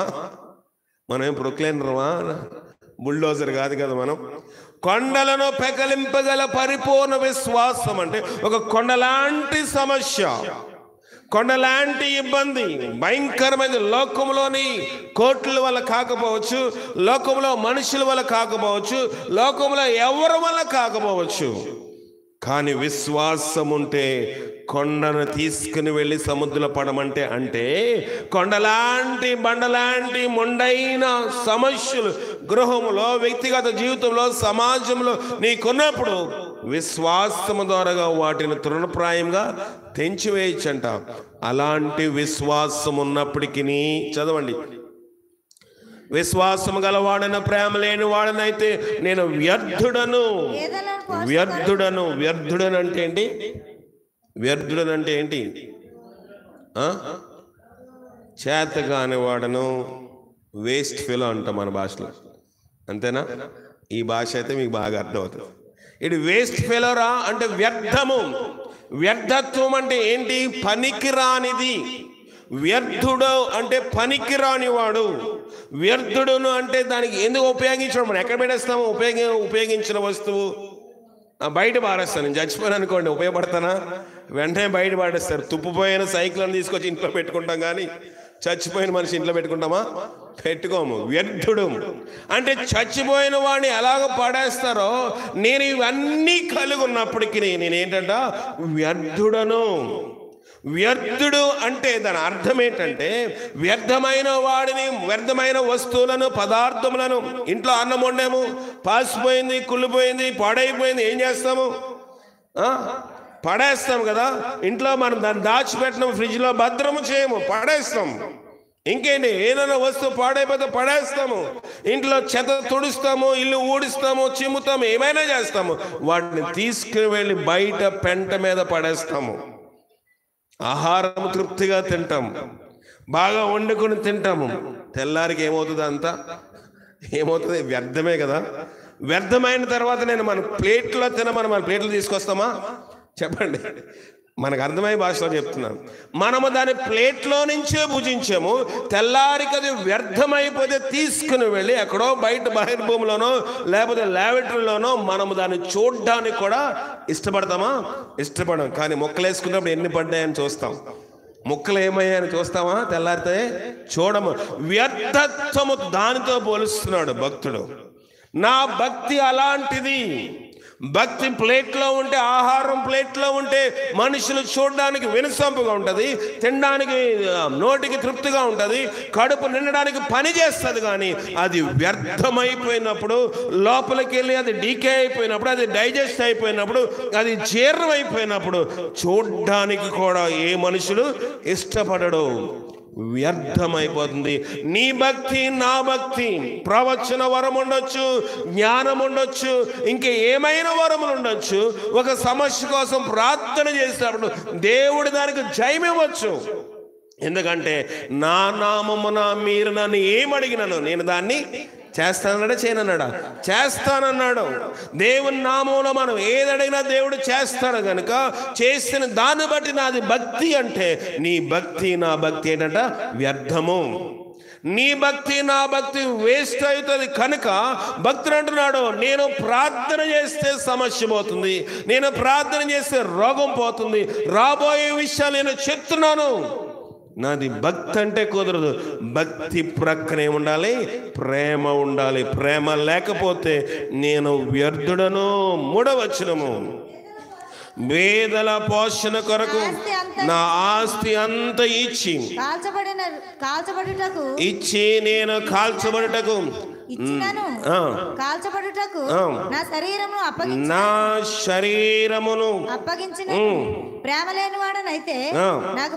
మనం ఏం ప్రొక్లైనరమా? బుల్డోజర్ కాదు కదా మనం. కొండలను పెకలింపగల పరిపూర్ణ విశ్వాసం అంటే ఒక కొండలాంటి సమస్య, కొండలాంటి ఇబ్బంది, భయంకరమైన లోకంలోని కోట్ల వల్ల కాకపోవచ్చు, లోకంలో మనుషుల వల్ల కాకపోవచ్చు, లోకంలో ఎవరి వల్ల కాకపోవచ్చు, కానీ విశ్వాసం ఉంటే కొండను తీసుకుని వెళ్ళి సముద్రంలో పడమంటే, అంటే కొండలాంటి బండలాంటి మొండైన సమస్యలు గృహంలో, వ్యక్తిగత జీవితంలో, సమాజంలో నీకున్నప్పుడు విశ్వాసము ద్వారాగా వాటిని తృణప్రాయంగా తెంచివేయచ్చంట. అలాంటి విశ్వాసం ఉన్నప్పటికీ చదవండి, విశ్వాసం గలవాడన ప్రేమ లేని వాడనైతే నేను వ్యర్థుడను. వ్యర్థుడను. వ్యర్థుడను అంటే ఏంటి? వ్యర్థుడను అంటే ఏంటి? చేతగాని వాడను, వేస్ట్ ఫెలో అంట మన భాషలో. అంతేనా? ఈ భాష అయితే మీకు బాగా అర్థమవుతుంది. ఇది వేస్ట్ ఫెలోరా అంటే వ్యర్థము. వ్యర్థత్వం అంటే ఏంటి? పనికిరానిది. వ్యర్థుడు అంటే పనికిరాని వాడు. వ్యర్థుడును అంటే దానికి ఎందుకు ఉపయోగించడం? మనం ఎక్కడ పెట్టేస్తాము? ఉపయోగించిన వస్తువు బయట పారేస్తాను. నేను చచ్చిపోయాను అనుకోండి, ఉపయోగపడతానా? వెంటనే బయట పాడేస్తారు. తుప్పుపోయిన సైకిల్ అని తీసుకొచ్చి ఇంట్లో పెట్టుకుంటాం, కానీ చచ్చిపోయిన మనిషి ఇంట్లో పెట్టుకుంటామా? పెట్టుకోము. వ్యర్థుడు అంటే చచ్చిపోయిన వాడిని ఎలాగో పడేస్తారో, నేను ఇవన్నీ కలిగి ఉన్నప్పటికీ నేనేంటంట వ్యర్థుడను. వ్యర్థుడు అంటే దాని అర్థం ఏంటంటే వ్యర్థమైన వాడిని, వ్యర్థమైన వస్తువులను, పదార్థములను. ఇంట్లో అన్నం వండాము, పాసిపోయింది, కుళ్ళిపోయింది, పాడైపోయింది, ఏం చేస్తాము? పడేస్తాం కదా. ఇంట్లో మనం దాన్ని దాచిపెట్టినాం, ఫ్రిడ్జ్లో భద్రము చేయము, పడేస్తాం. ఇంకేంటి, ఏదైనా వస్తువు పాడైపోతే పడేస్తాము. ఇంట్లో చెత్త తుడుస్తాము, ఇల్లు ఊడిస్తాము, చిమ్ముతాము, ఏమైనా చేస్తాము. వాటిని తీసుకుని వెళ్ళి బయట పెంట మీద పడేస్తాము. ఆహారం తృప్తిగా తింటాము, బాగా వండుకొని తింటాము. తెల్లారికి ఏమవుతుంది? అంతా ఏమవుతుంది? వ్యర్థమే కదా. వ్యర్థమైన తర్వాత నేను మన ప్లేట్లో తినమని మన ప్లేట్లు తీసుకొస్తామా? చెప్పండి, మనకు అర్థమయ్యే భాషలో చెప్తున్నాను. మనము దాని ప్లేట్లో నుంచే భుజించాము. తెల్లారికి అది వ్యర్థమైపోతే తీసుకుని వెళ్ళి ఎక్కడో బయట బహిర్భూమిలోనో లేకపోతే ల్యాబొరేటరీలోనో మనము దాన్ని చూడడానికి కూడా ఇష్టపడతామా? ఇష్టపడం. కానీ ముక్కలు వేసుకున్నప్పుడు ఎన్ని పడ్డాయని చూస్తాం, ముక్కలు ఏమయ్యాయని చూస్తామా? తెల్లారితే చూడము. వ్యర్థత్వము దానితో పోలుస్తున్నాడు భక్తుడు. నా భక్తి అలాంటిది. భక్తి ప్లేట్లో ఉంటే, ఆహారం ప్లేట్లో ఉంటే మనుషులు చూడడానికి వినసొంపుగా ఉంటుంది, తినడానికి నోటికి తృప్తిగా ఉంటుంది, కడుపు నిండడానికి పని చేస్తుంది. కానీ అది వ్యర్థమైపోయినప్పుడు, లోపలికి వెళ్ళి అది డీకే అయిపోయినప్పుడు, అది డైజెస్ట్ అయిపోయినప్పుడు, అది జీర్ణం అయిపోయినప్పుడు చూడ్డానికి కూడా ఏ మనుషులు ఇష్టపడడు, వ్యర్థమైపోతుంది. నీ భక్తి, నా భక్తి, ప్రవచన వరం ఉండొచ్చు, జ్ఞానం ఉండొచ్చు, ఇంకా ఏమైనా వరములు ఉండొచ్చు. ఒక సమస్య కోసం ప్రార్థన చేసినప్పుడు దేవుడు దానికి జయమివ్వచ్చు. ఎందుకంటే నా నామమున మీరు నన్ను ఏమడిగినను నేను దాన్ని చేస్తానన్నాడా, చేయనన్నాడా? చేస్తానన్నాడు. దేవుని నామంలో మనం ఏదడిగినా దేవుడు చేస్తాడు. కనుక చేసిన దాన్ని బట్టి నాది భక్తి అంటే, నీ భక్తి నా భక్తి ఏంటంట వ్యర్థము. నీ భక్తి నా భక్తి వేస్ట్ అవుతుంది. కనుక భక్తుడు అంటున్నాడు, నేను ప్రార్థన చేస్తే సమస్య పోతుంది, నేను ప్రార్థన చేస్తే రోగం పోతుంది, రాబోయే విషయాలు నేను చెప్తున్నాను. నాది భక్తి అంటే కుదరదు. భక్తి ప్రక్కనే ఉండాలి, ప్రేమ ఉండాలి. ప్రేమ లేకపోతే నేను వ్యర్థుడను. 3వ వచనము, వేదల పోషణ కొరకు నా ఆస్తి అంత ఇచ్చి ఇచ్చి నేను కాల్చబడుటకు నా శరీరమును
అప్పగించిన ప్రేమ లేని వాడనైతే
నాకు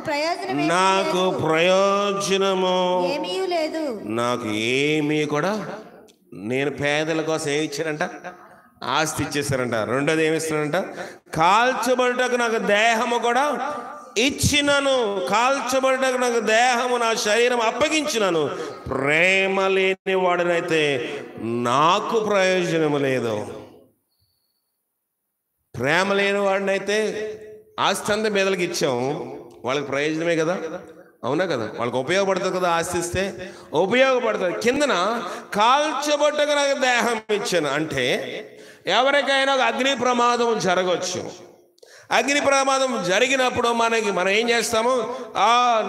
ప్రయోజనము
ఏమీ లేదు.
నాకు ఏమీ కూడా. నేను పేదల కోసం ఏమి ఇచ్చానంట? ఆస్తి ఇచ్చేసారంట. రెండోది ఏమి ఇస్తానంట? కాల్చబడుటకు నాకు దేహము కూడా ఇచ్చినను. కాల్చబడుటకు నాకు దేహము, నా శరీరం అప్పగించినను. ప్రేమ లేని వాడినైతే నాకు ప్రయోజనము లేదు. ప్రేమ లేని వాడినైతే ఆస్తి అంతా పేదలకు ఇచ్చాం, వాళ్ళకి ప్రయోజనమే కదా, అవునా కదా? వాళ్ళకి ఉపయోగపడుతుంది కదా, ఆశిస్తే ఉపయోగపడుతుంది. కిందన కాల్చబట్టకు నాకు దేహం ఇచ్చాను అంటే, ఎవరికైనా ఒక అగ్ని ప్రమాదం జరగవచ్చు. అగ్ని ప్రమాదం జరిగినప్పుడు మనం ఏం చేస్తాము?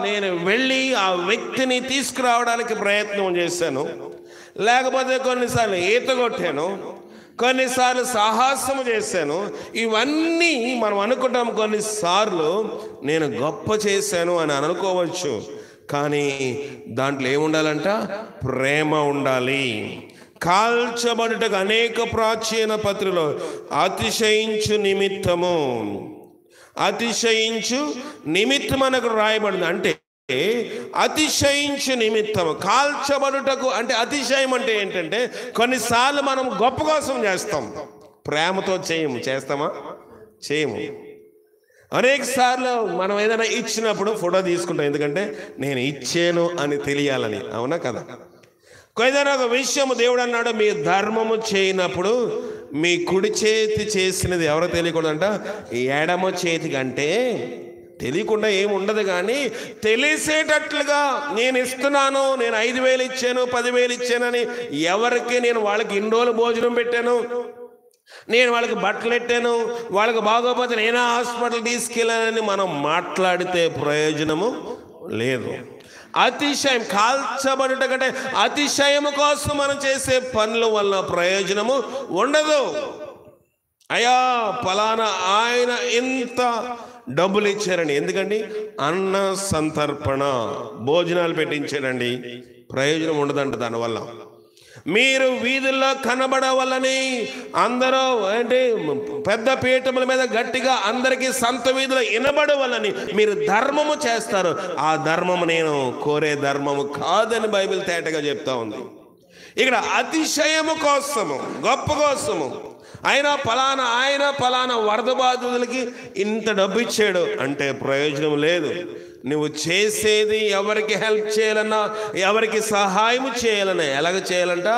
నేను వెళ్ళి ఆ వ్యక్తిని తీసుకురావడానికి ప్రయత్నం చేశాను, లేకపోతే కొన్నిసార్లు ఈత కొట్టాను, కొన్నిసార్లు సాహసము చేశాను. ఇవన్నీ మనం అనుకుంటాం కొన్నిసార్లు నేను గొప్ప చేశాను అని అనుకోవచ్చు. కానీ దాంట్లో ఏముండాలంట? ప్రేమ ఉండాలి. కాల్చబడుటకు అనేక ప్రాచీన పత్రికలో అతిశయించు నిమిత్తము, అతిశయించు నిమిత్తం అనకు రాయబడింది. అంటే అతిశయించు నిమిత్తము, కాల్చబడుటకు అంటే అతిశయం అంటే ఏంటంటే, కొన్నిసార్లు మనం గొప్ప కోసం చేస్తాం, ప్రేమతో చేయము. చేస్తామా? చేయము. అనేక సార్లు మనం ఏదైనా ఇచ్చినప్పుడు ఫోటో తీసుకుంటాం, ఎందుకంటే నేను ఇచ్చాను అని తెలియాలని, అవునా కదా? ఏదైనా ఒక విషయము దేవుడు అన్నాడు, మీ ధర్మము చేయనప్పుడు మీ కుడి చేతి చేసినది ఎవరో తెలియకూడదంట, ఎడమ చేతికి. అంటే తెలియకుండా ఏమి ఉండదు, కానీ తెలిసేటట్లుగా నేను ఇస్తున్నాను, నేను 5,000 ఇచ్చాను, 10,000 ఇచ్చానని ఎవరికి నేను వాళ్ళకి ఇన్ని రోజులు భోజనం పెట్టాను, నేను వాళ్ళకి బట్టలు పెట్టాను, వాళ్ళకి బాగోపోతే నేనే హాస్పిటల్ తీసుకెళ్ళానని మనం మాట్లాడితే ప్రయోజనము లేదు. అతిశయం, కాల్చబడుట కంటే అతిశయము కోసం మనం చేసే పనుల వల్ల ప్రయోజనము ఉండదు. అయ్యా ఫలానా ఆయన ఇంత డబ్బులు ఇచ్చారండి, ఎందుకండి? అన్న సంతర్పణ, భోజనాలు పెట్టించారండి, ప్రయోజనం ఉండదంట దానివల్ల. మీరు వీధుల్లో కనబడవలని అందరూ అంటే పెద్ద పీఠముల మీద గట్టిగా అందరికీ సంత వీధిలో వినబడవలని మీరు ధర్మము చేస్తారు. ఆ ధర్మము నేను కోరే ధర్మము కాదని బైబిల్ తేటగా చెప్తా ఉంది. ఇక్కడ అతిశయము కోసము, గొప్ప కోసము ఆయన ఫలానా వరద బాధితులకి ఇంత డబ్బు ఇచ్చాడు అంటే ప్రయోజనం లేదు. నువ్వు చేసేది ఎవరికి హెల్ప్ చేయాలన్నా, ఎవరికి సహాయం చేయాలన్నా ఎలాగ చేయాలంట?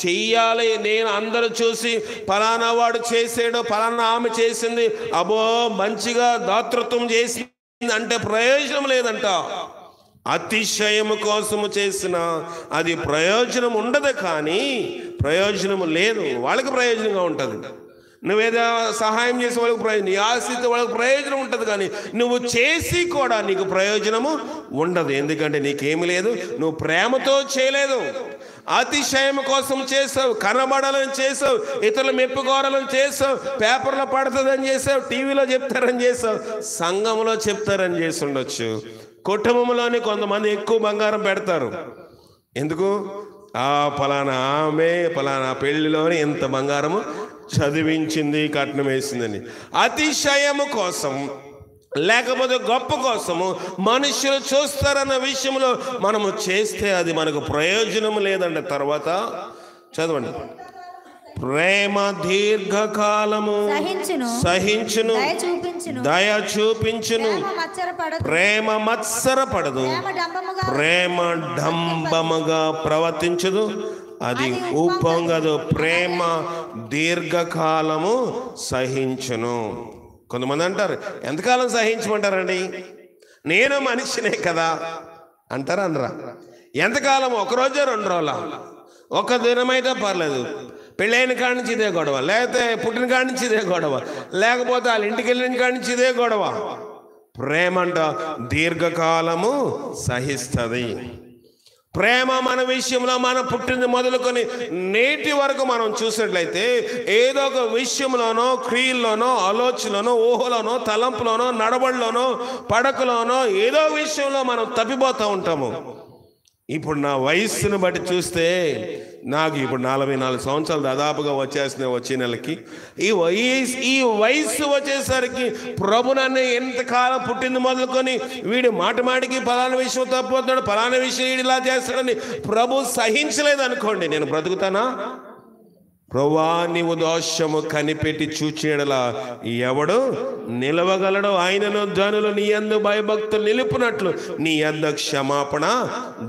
చెయ్యాలి. నేను అందరూ చూసి ఫలానా వాడు చేసాడు, ఫలానా ఆమె చేసింది, అబ్బో మంచిగా దాతృత్వం చేసింది అంటే ప్రయోజనం లేదంట. అతిశయము కోసము చేసిన అది ప్రయోజనం ఉండదు, కానీ ప్రయోజనము లేదు. వాళ్ళకి ప్రయోజనంగా ఉంటుంది. నువ్వేదో సహాయం చేసే వాళ్ళకి ప్రయోజనం, నీ ఆశిస్తే వాళ్ళకి ప్రయోజనం ఉంటుంది, కానీ నువ్వు చేసి కూడా నీకు ప్రయోజనము ఉండదు. ఎందుకంటే నీకేమి లేదు, నువ్వు ప్రేమతో చేయలేదు. అతిశయం కోసం చేసావు, కనబడాలని చేసావు, ఇతరులు మెప్పుకోవాలని చేసావు, పేపర్లో పడుతుందని చేసావు, టీవీలో చెప్తారని చేసావు, సంఘంలో చెప్తారని చేసి ఉండొచ్చు. కుటుంబంలోని కొంతమంది ఎక్కువ బంగారం పెడతారు. ఎందుకు? ఫలానా ఆమె ఫలానా పెళ్లిలోని ఎంత బంగారము చదివించింది, కట్నం వేసిందని. అతిశయము కోసం లేకపోతే గొప్ప కోసము మనుషులు చూస్తారన్న విషయంలో మనము చేస్తే అది మనకు ప్రయోజనం లేదండి. తర్వాత చదవండి. ప్రేమ దీర్ఘకాలము సహించును, దయ చూపించును, ప్రేమ మత్సరపడదు, ప్రేమ డంబముగా ప్రవర్తించదు, అది ఉప్పొంగదు, ప్రేమ దీర్ఘకాలము సహించును. కొంతమంది అంటారు, ఎంతకాలం సహించమంటారండి? నేను మనిషినే కదా అంటారా? అనరా? ఎంతకాలం? ఒకరోజే, 2 రోజుల, ఒక దినమైతే పర్లేదు. పెళ్ళైన కాడి నుంచి ఇదే గొడవ, లేకపోతే పుట్టిన కాడి నుంచి ఇదే గొడవ, లేకపోతే వాళ్ళ ఇంటికి వెళ్ళిన కాడి నుంచి ఇదే గొడవ. ప్రేమ అంట దీర్ఘకాలము సహిస్తుంది. ప్రేమ మన విషయంలో మన పుట్టింది మొదలుకొని నేటి వరకు మనం చూసినట్లయితే ఏదో ఒక విషయంలోనో, క్రియల్లోనో, ఆలోచనలోనో, ఊహలోనో, తలంపులోనో, నడవడిలోనో, పడకలోనో ఏదో విషయంలో మనం తప్పిపోతూ ఉంటాము. ఇప్పుడు నా వయస్సును బట్టి చూస్తే నాకు ఇప్పుడు 44 సంవత్సరాలు దాదాపుగా వచ్చేస్తున్నాయి. వచ్చే నెలకి ఈ వయస్సు వచ్చేసరికి ప్రభు నన్ను ఎంతకాలం పుట్టింది మొదలుకొని వీడు మాటికి ఫలానా విషయం తప్పిపోతున్నాడు, ఫలానా విషయం వీడు ఇలా చేస్తాడని ప్రభు సహించలేదు అనుకోండి, నేను బ్రతుకుతానా? ప్రభువా, నీవు దోషము కనిపెట్టి చూచేడలా ఎవడు నిలవగలడు? ఆయనను ధనులు నీ యందు భయభక్తులు నిలుపునట్లు నీ యందు క్షమాపణ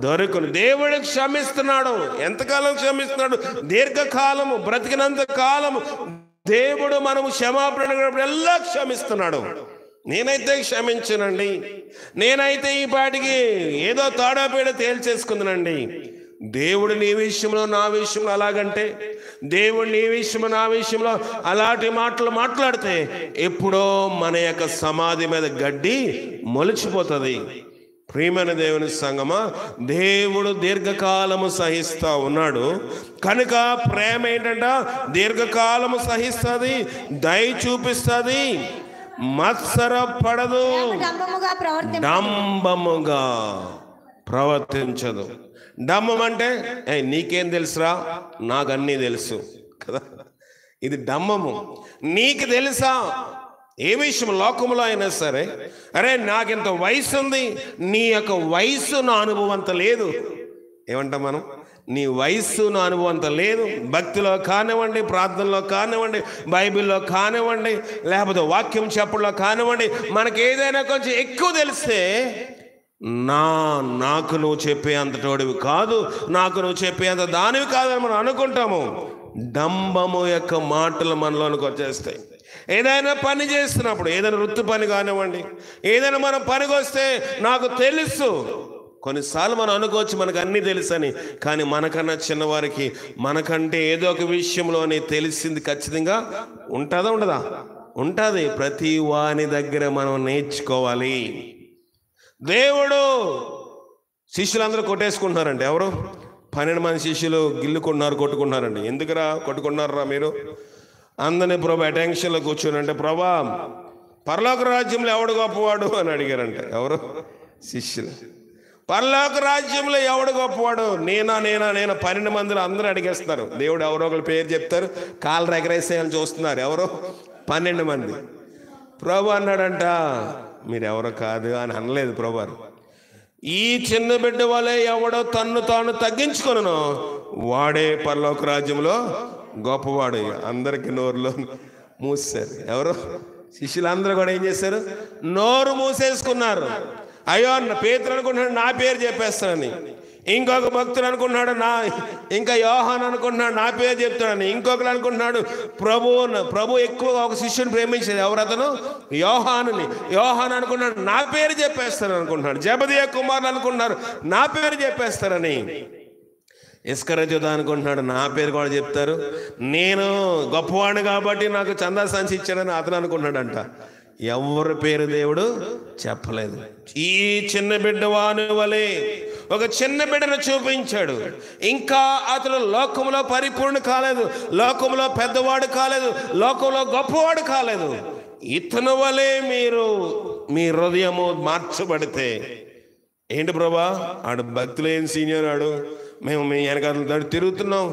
దొరుకును. దేవుడు క్షమిస్తున్నాడు. ఎంతకాలం క్షమిస్తున్నాడు? దీర్ఘకాలము, బ్రతికినంత కాలము దేవుడు మనము క్షమాపణ ఎలా క్షమిస్తున్నాడు. నేనైతే క్షమించనండి, నేనైతే ఈ పాటికి ఏదో తాడాపేడ తేల్చేసుకుందనండి. దేవుడు నీ విషయంలో నా విషయంలో అలాగంటే, దేవుడు నీ విషయంలో నా విషయంలో అలాంటి మాటలు మాట్లాడితే ఎప్పుడో మన యొక్క సమాధి మీద గడ్డి మొలిచిపోతుంది. ప్రియమైన దేవుని సంగమా, దేవుడు దీర్ఘకాలము సహిస్తా ఉన్నాడు కనుక ప్రేమ ఏంటంట? దీర్ఘకాలము సహిస్తుంది, దయ చూపిస్తుంది, మత్సరపడదు, డంబముగా ప్రవర్తించదు. డంబం అంటే నీకేం తెలుసురా, నాకు అన్నీ తెలుసు కదా, ఇది డంబము. నీకు తెలుసా? ఏ విషయం లోకంలో అయినా సరే, అరే నాకింత వయసు ఉంది, నీ యొక్క వయసు నా అనుభవం అంత లేదు. ఏమంటాం మనం? నీ వయస్సు నా అనుభవం అంత లేదు. భక్తిలో కానివ్వండి, ప్రార్థనలో కానివ్వండి, బైబిల్లో కానివ్వండి, లేకపోతే వాక్యం చెప్పడంలో కానివ్వండి, మనకి ఏదైనా కొంచెం ఎక్కువ తెలిస్తే నాకు నువ్వు చెప్పే అంత తోడివి కాదు, నాకు నువ్వు చెప్పే అంత దానివి కాదని మనం అనుకుంటాము. డంబము యొక్క మాటలు మనలోనికి వచ్చేస్తాయి. ఏదైనా పని చేస్తున్నప్పుడు, ఏదైనా వృత్తి పని కానివ్వండి, ఏదైనా మనం పనికి వస్తే నాకు తెలుసు. కొన్నిసార్లు మనం అనుకోవచ్చు మనకు అన్నీ తెలుసని, కానీ మనకన్నా చిన్నవారికి మనకంటే ఏదో ఒక విషయంలోనే తెలిసింది ఖచ్చితంగా ఉంటుందా? ఉండదా? ఉంటుంది. ప్రతి వాని దగ్గర మనం నేర్చుకోవాలి. దేవుడు శిష్యులందరూ కొట్టేసుకుంటున్నారండి. ఎవరు? 12 మంది శిష్యులు గిల్లుకుంటున్నారు, కొట్టుకుంటున్నారండి. ఎందుకురా కొట్టుకుంటున్నారా మీరు? అందరినీ ప్రభు అటెన్షన్లో కూర్చొని ప్రభా పరలోక రాజ్యంలో ఎవడు గొప్పవాడు అని అడిగారంట. ఎవరు? శిష్యులు. పరలోక రాజ్యంలో ఎవడు గొప్పవాడు? నేనా 12 మందిలో అందరూ అడిగేస్తున్నారు. దేవుడు ఎవరో ఒకరు పేరు చెప్తారు, కాళ్ళు ఎగరేసేయాలని చూస్తున్నారు. ఎవరు? 12 మంది. ప్రభు అన్నాడంట, మీరెవరో కాదు అని అనలేదు ప్రభు. ఈ చిన్న బిడ్డ వలె ఎవడో తన్ను తాను తగ్గించుకొనునో వాడే పరలోక రాజ్యంలో గొప్పవాడు. అందరికి నోరులో మూసేశారు. ఎవరు? శిష్యులందరూ కూడా ఏం చేశారు? నోరు మూసేసుకున్నారు. అయ్యో పేతురు అనుకుంటున్నాడు నా పేరు చెప్పేస్తానని, ఇంకొక భక్తుడు అనుకుంటున్నాడు ఇంకా యోహాన్ అనుకుంటున్నాడు నా పేరు చెప్తాడని, ఇంకొకరు అనుకుంటున్నాడు ప్రభు ఎక్కువ ఒక శిష్యుని ప్రేమించేది. ఎవరు అతను? యోహాన్ అనుకుంటున్నాడు నా పేరు చెప్పేస్తాను అనుకుంటున్నాడు. జబదీయ కుమారులు అనుకుంటున్నారు నా పేరు చెప్పేస్తారని. ఇస్కరియోతు అనుకుంటున్నాడు నా పేరు కూడా చెప్తారు, నేను గొప్పవాడిని కాబట్టి నాకు చందా సంచి ఇచ్చాడని అతను అనుకుంటున్నాడంట. ఎవరి పేరు దేవుడు చెప్పలేదు. ఈ చిన్న బిడ్డ వాని వలె ఒక చిన్న బిడ్డను చూపించాడు. ఇంకా అతడు లోకంలో పరిపూర్ణ కాలేదు, లోకంలో పెద్దవాడు కాలేదు, లోకంలో గొప్పవాడు కాలేదు. ఇతను వలె మీరు మీ హృదయము మార్చబడితే ఏంటి ప్రభా, ఆడు భక్తులు ఏం సీనియర్, ఆడు మేము మీ వెనకాల తిరుగుతున్నాం,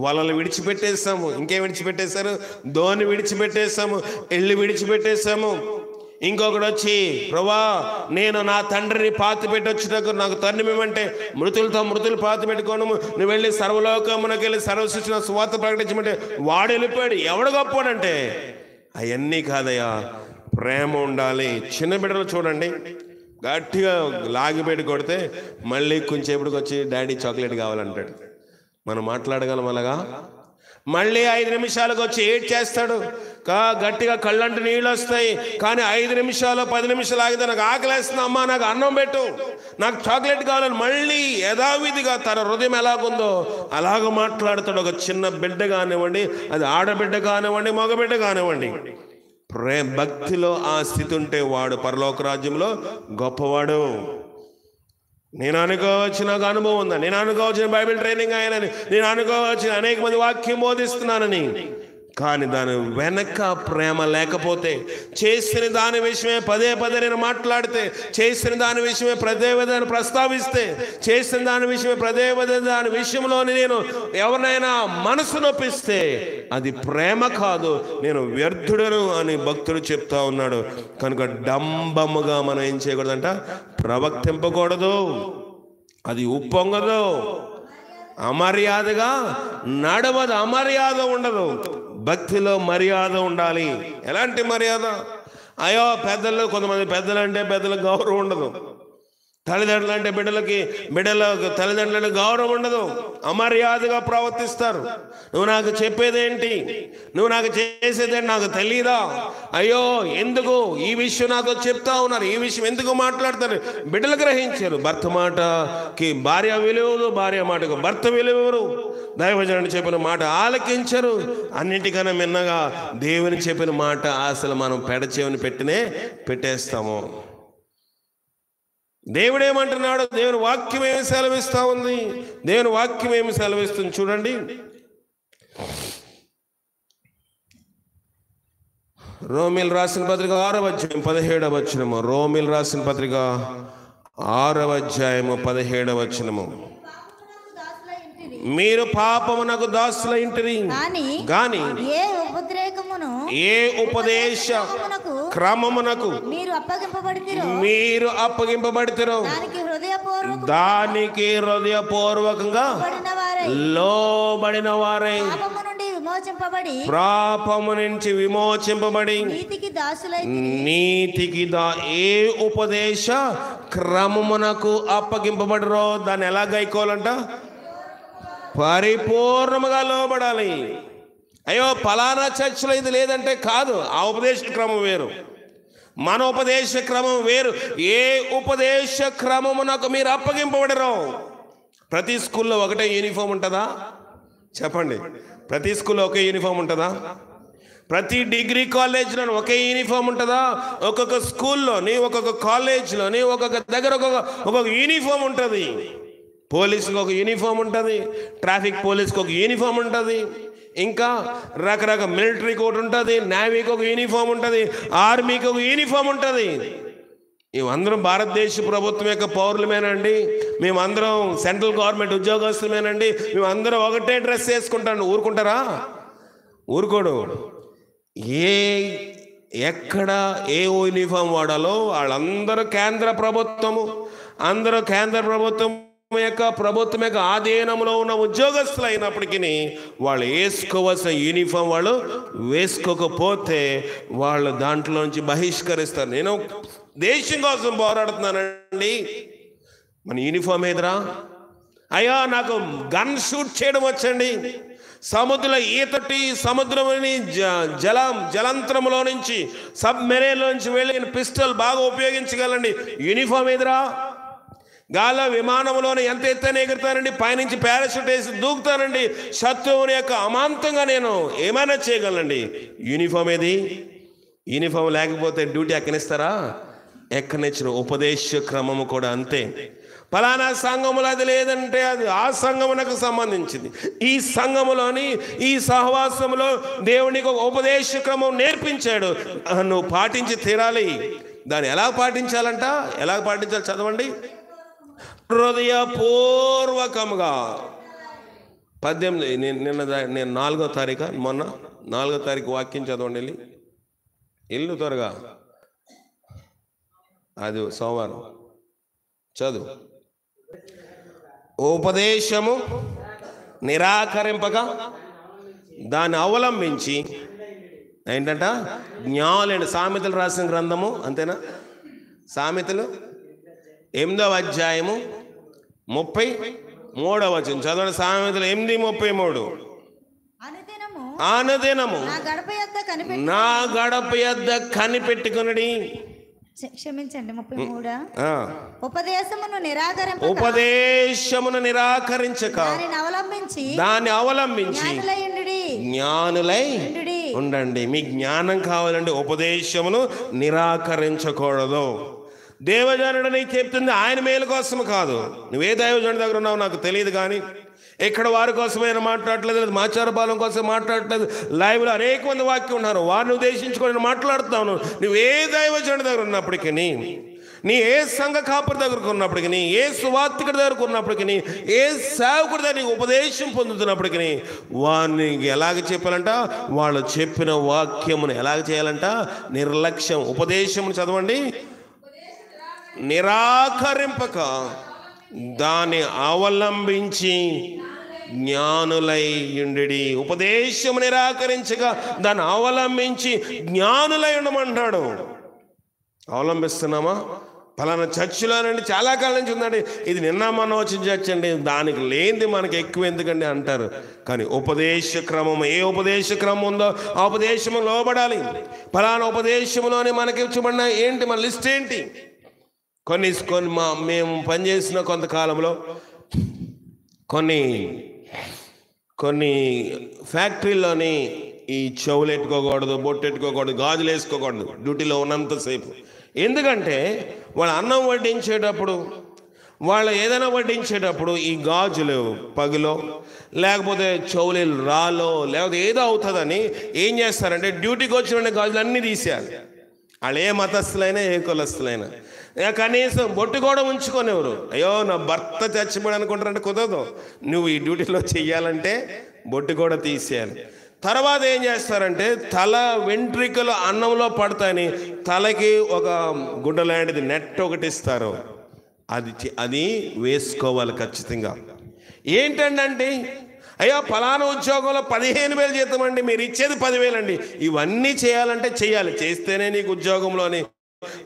వాళ్ళని విడిచిపెట్టేస్తాము. ఇంకేం విడిచిపెట్టేశారు? ధోని విడిచిపెట్టేస్తాము, ఇల్లు విడిచిపెట్టేస్తాము. ఇంకొకడు వచ్చి ప్రభా నేను నా తండ్రిని పాతి పెట్టొచ్చుటకు నాకు తరుణమేమంటే మృతులు పాతి పెట్టుకోను, నువ్వు వెళ్ళి సర్వలోకమునకి వెళ్ళి సర్వశిక్షణ సువార్త ప్రకటించమంటే వాడు వెళ్ళిపోయాడు. ఎవడు గొప్పవాడంటే అవన్నీ కాదయ్యా, ప్రేమ ఉండాలి. చిన్న బిడ్డలు చూడండి, గట్టిగా లాగిపెట్టి కొడితే మళ్ళీ కొంచెంసేపటికి వచ్చి డాడీ చాక్లెట్ కావాలంటాడు. మనం మాట్లాడగలం అలాగా? మళ్ళీ 5 నిమిషాలకు వచ్చి ఏడ్ చేస్తాడు, గట్టిగా కళ్ళంటే నీళ్ళు వస్తాయి. కానీ 5 నిమిషాలు 10 నిమిషాలు ఆగితే నాకు ఆకలేస్తుంది అమ్మా, నాకు అన్నం పెట్టు, నాకు చాక్లెట్ కావాలని మళ్ళీ యథావిధిగా తన హృదయం ఎలాగుందో అలాగ మాట్లాడతాడు. ఒక చిన్న బిడ్డ కానివ్వండి, అది ఆడబిడ్డ కానివ్వండి, మగబిడ్డ కానివ్వండి. భక్తిలో ఆ స్థితి ఉంటే వాడు పరలోక రాజ్యంలో గొప్పవాడు. నేను అనుకోవచ్చు నాకు అనుభవం ఉందని, నేను అనుకోవచ్చు బైబిల్ ట్రైనింగ్ అయ్యానని, నేను అనుకోవచ్చు అనేక మంది వాక్యం బోధిస్తున్నానని, కానీ దాని వెనక ప్రేమ లేకపోతే, చేసిన దాని విషయమే పదే నేను మాట్లాడితే, చేసిన దాని విషయమే పదే ప్రస్తావిస్తే, చేసిన దాని విషయమే దాని విషయంలోని నేను ఎవరినైనా మనసు నొప్పిస్తే అది ప్రేమ కాదు, నేను వ్యర్థుడను అని భక్తుడు చెప్తా ఉన్నాడు. కనుక డంబముగా మనం ఏం చేయకూడదంట, ప్రవర్తింపకూడదు, అది ఉప్పొంగదు, అమర్యాదగా నడవదు, అమర్యాద ఉండదు. భక్తిలో మర్యాద ఉండాలి. ఎలాంటి మర్యాద? అయ్యో పెద్దలు, కొంతమంది పెద్దలు అంటే పెద్దలకు గౌరవం ఉండదు, తల్లిదండ్రులు అంటే తల్లిదండ్రులకు గౌరవం ఉండదు, అమర్యాదగా ప్రవర్తిస్తారు. నువ్వు నాకు చెప్పేదేంటి, నువ్వు నాకు చేసేదేంటి, నాకు తెలీదా? అయ్యో ఎందుకు ఈ విషయం నాతో చెప్తా ఉన్నారు, ఈ విషయం ఎందుకు మాట్లాడతారు? బిడ్డలు గ్రహించారు, భర్త మాటకి భార్య విలువరు, భార్య మాటకు భర్త విలువరు, దైవజనుడు చెప్పిన మాట ఆలకించరు. అన్నిటికన్నా మిన్నగా దేవుని చెప్పిన మాట అసలు మనం పెడచెవిని పెట్టేస్తాము. దేవుడు ఏమంటున్నాడు? దేవుని వాక్యం ఏమి సెలవిస్తా ఉంది? దేవుని వాక్యం ఏమి సెలవిస్తుంది చూడండి. రోమిల్ రాసిన పత్రిక 6వ అధ్యాయం 17వ వచనము. రోమిల్ రాసిన పత్రిక 6వ అధ్యాయము 17వ వచనము. మీరు పాపమునకు దాసులైంటిరి గాని ఏ ఉపదేశ క్రమమునకు మీరు అప్పగింపబడితిరో దానికి హృదయపూర్వకంగా లోబడిన వారై పాపము నుంచి విమోచింపబడి నీతికి ఏ ఉపదేశ క్రమమునకు అప్పగింపబడిరో దాన్ని ఎలా గైకోవాలంట? పరిపూర్ణముగా లోబడాలి. అయ్యో ఫలానా చర్చిలో ఇది లేదంటే కాదు, ఆ ఉపదేశ క్రమం వేరు, మన ఉపదేశ క్రమం వేరు. ఏ ఉపదేశ క్రమమునకు మీరు అప్పగింపబడరు. ప్రతి స్కూల్లో ఒకటే యూనిఫామ్ ఉంటుందా? చెప్పండి, ప్రతి స్కూల్లో ఒకే యూనిఫామ్ ఉంటుందా? ప్రతి డిగ్రీ కాలేజ్లో ఒకే యూనిఫామ్ ఉంటుందా? ఒక్కొక్క స్కూల్లోని, ఒక్కొక్క కాలేజ్లోని, ఒక్కొక్క దగ్గర ఒక్కొక్క యూనిఫామ్ ఉంటుంది. పోలీసుకి ఒక యూనిఫామ్ ఉంటుంది, ట్రాఫిక్ పోలీస్కి ఒక యూనిఫామ్ ఉంటుంది, ఇంకా రకరకాల మిలిటరీకి ఒకటి ఉంటుంది, నేవీకి ఒక యూనిఫామ్ ఉంటుంది, ఆర్మీకి ఒక యూనిఫామ్ ఉంటుంది. మేమందరం భారతదేశ ప్రభుత్వం యొక్క పౌరులమేనండి, మేమందరం సెంట్రల్ గవర్నమెంట్ ఉద్యోగస్తులమేనండి, మేమందరం ఒకటే డ్రెస్ వేసుకుంటాను. ఊరుకుంటారా? ఊరుకోడు. ఎక్కడ ఏ యూనిఫామ్ వాడాలో వాళ్ళందరూ కేంద్ర ప్రభుత్వం ప్రభుత్వం యొక్క ఆధీనంలో ఉన్న ఉద్యోగస్తులు అయినప్పటికీ వాళ్ళు వేసుకోవాల్సిన యూనిఫామ్ వాళ్ళు వేసుకోకపోతే వాళ్ళు దాంట్లో నుంచి బహిష్కరిస్తారు. నేను దేశం కోసం పోరాడుతున్నానండి, మన యూనిఫామ్ ఏదిరా? అయ్యా నాకు గన్ షూట్ చేయడం వచ్చండి, సముద్రంలో ఈతటి సముద్రంలోని జలంతరంలో నుంచి సబ్మెరైన్లో నుంచి వెళ్ళి పిస్టల్ బాగా ఉపయోగించగలండి. యూనిఫామ్ ఏదిరా? గాల్లో విమానంలోనే ఎంత ఎత్తైనా ఎగురుతానండి, పైనుంచి పారాషూట్ వేసి దూకుతానండి, శత్రువుని యొక్క అమాంతంగా నేను ఏమైనా చేయగలనండి. యూనిఫామ్ ఏది? యూనిఫామ్ లేకపోతే డ్యూటీ ఎక్కనిస్తారా? ఎక్కనిచ్చిన ఉపదేశ క్రమము కూడా అంతే. ఫలానా సంఘములో అది లేదంటే అది ఆ సంఘమునకు సంబంధించింది. ఈ సంఘములోని ఈ సహవాసములో దేవునికి ఒక ఉపదేశ క్రమం నేర్పించాడు, నువ్వు పాటించి తీరాలి. దాన్ని ఎలా పాటించాలంట? ఎలా పాటించాలి చదవండి. హృదయపూర్వకముగా. 18 నేను 4వ తారీఖు మొన్న 4వ తారీఖు వాక్యం చదవండి. ఇల్లు త్వరగా, అది సోమవారం చదువు. ఉపదేశము నిరాకరింపక దాన్ని అవలంబించి ఏంటంట జ్ఞానులైన. సామెతలు రాసిన గ్రంథము అంతేనా? సామెతలు 8వ అధ్యాయము 33వ వచనం చదవండి. సామెతలు 8:33. అనుదినము నా గడప యొద్ద కనిపెట్టుకొనుడి.
క్షమించండి 33.
ఉపదేశమును నిరాకరించక దాన్ని అవలంబించి జ్ఞానులై ఉండండి. మీ జ్ఞానం కావాలంటే ఉపదేశమును నిరాకరించకూడదు. దేవజనుడు నీకు చెప్తుంది ఆయన మేలు కోసం కాదు. నువ్వే దైవజనుడి దగ్గర ఉన్నావు నాకు తెలియదు, కానీ ఇక్కడ వారి కోసమైనా మాట్లాడలేదు, మాచారపాలెం కోసం మాట్లాడలేదు. లైవ్లో అనేక మంది వాక్యం ఉన్నారు, వారిని ఉద్దేశించుకొని మాట్లాడుతాను. నువ్వే దైవజనుడి దగ్గర ఉన్నప్పటికీ, నీ ఏ సంఘ కాపురి దగ్గరకు ఉన్నప్పటికీ, ఏ సువార్తికుడి దగ్గరకు ఉన్నప్పటికీ, ఏ సేవకుడి దగ్గర నీకు ఉపదేశం పొందుతున్నప్పటికీ వారిని ఎలాగ చెప్పాలంట? వాళ్ళు చెప్పిన వాక్యమును ఎలాగ చేయాలంట? నిర్లక్ష్యం. ఉపదేశం చదవండి. నిరాకరింపక దాన్ని అవలంబించి జ్ఞానులై ఉండి. ఉపదేశము నిరాకరించగా దాన్ని అవలంబించి జ్ఞానులై ఉండమంటున్నాడు. అవలంబిస్తున్నామా? ఫలానా చర్చిలో నుండి చాలా కాలం నుంచి ఉందండి, ఇది నిన్న మొన్న వచ్చిన చర్చ్ అండి, దానికి లేనిది మనకి ఎక్కువ ఎందుకండి అంటారు. కానీ ఉపదేశ క్రమం, ఏ ఉపదేశ క్రమం ఉందో ఆ ఉపదేశము లోబడాలి. ఫలానా ఉపదేశంలోనే మనకి ఇచ్చబడిన ఏంటి, మన లిస్ట్ ఏంటి? కొన్ని మేము పనిచేసిన కొంతకాలంలో కొన్ని ఫ్యాక్టరీలోని ఈ చెవులు ఎట్టుకోకూడదు, బొట్టు ఎట్టుకోకూడదు, గాజులు వేసుకోకూడదు డ్యూటీలో ఉన్నంతసేపు. ఎందుకంటే వాళ్ళు అన్నం వడ్డించేటప్పుడు, వాళ్ళు ఏదైనా వడ్డించేటప్పుడు ఈ గాజులు పగిలో లేకపోతే చెవులు రాలో లేకపోతే ఏదో అవుతుందని ఏం చేస్తారంటే డ్యూటీకి వచ్చిన గాజులు అన్నీ తీసేయాలి. వాళ్ళు ఏ మతస్థులైనా ఏ కులస్తులైనా. కనీసం బొట్టు కూడా ఉంచుకోనివ్వరు. అయ్యో నా భర్త చచ్చిపోయాడు అనుకుంటారంటే కుదరదు. నువ్వు ఈ డ్యూటీలో చెయ్యాలంటే బొట్టు కూడా తీసేయాలి. తర్వాత ఏం చేస్తారంటే తల వెంట్రికలు అన్నంలో పడతాయని తలకి ఒక గుడ్డ లాంటిది నెట్ ఒకటి ఇస్తారు. అది వేసుకోవాలి ఖచ్చితంగా. ఏంటంటే అయ్యా ఫలానా ఉద్యోగంలో 15,000 జీతం అండి, మీరు ఇచ్చేది 10,000 అండి. ఇవన్నీ చేయాలంటే చెయ్యాలి, చేస్తేనే నీకు ఉద్యోగంలోని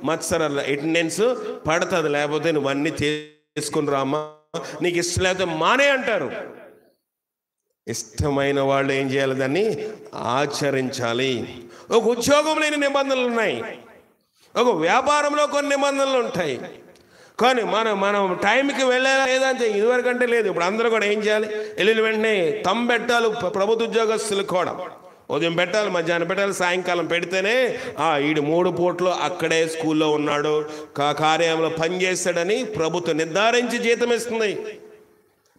మత్సర అటెండెన్స్ పడుతుంది. లేకపోతే నువ్వు అన్నీ చేసుకుని రామ్మా, నీకు ఇష్టం లేకపోతే మానే అంటారు. ఇష్టమైన వాళ్ళు ఏం చేయాలి? దాన్ని ఆచరించాలి. ఒక ఉద్యోగంలో ఎన్ని నిబంధనలు ఉన్నాయి, ఒక వ్యాపారంలో కొన్ని నిబంధనలు ఉంటాయి. కానీ మనం టైంకి వెళ్ళాలా లేదా అంటే ఇదివరకంటే లేదు. ఇప్పుడు అందరూ కూడా ఏం చేయాలి? వెళ్ళిన వెంటనే పెట్టాలి. ప్రభుత్వ ఉద్యోగస్తులు కూడా ఉదయం పెట్టాలి, మధ్యాహ్నం పెట్టాలి, సాయంకాలం పెడితేనే ఈడు 3 పూట్లు అక్కడే స్కూల్లో ఉన్నాడు, కార్యాలయంలో పనిచేస్తాడని ప్రభుత్వం నిర్ధారించి జీతం ఇస్తుంది.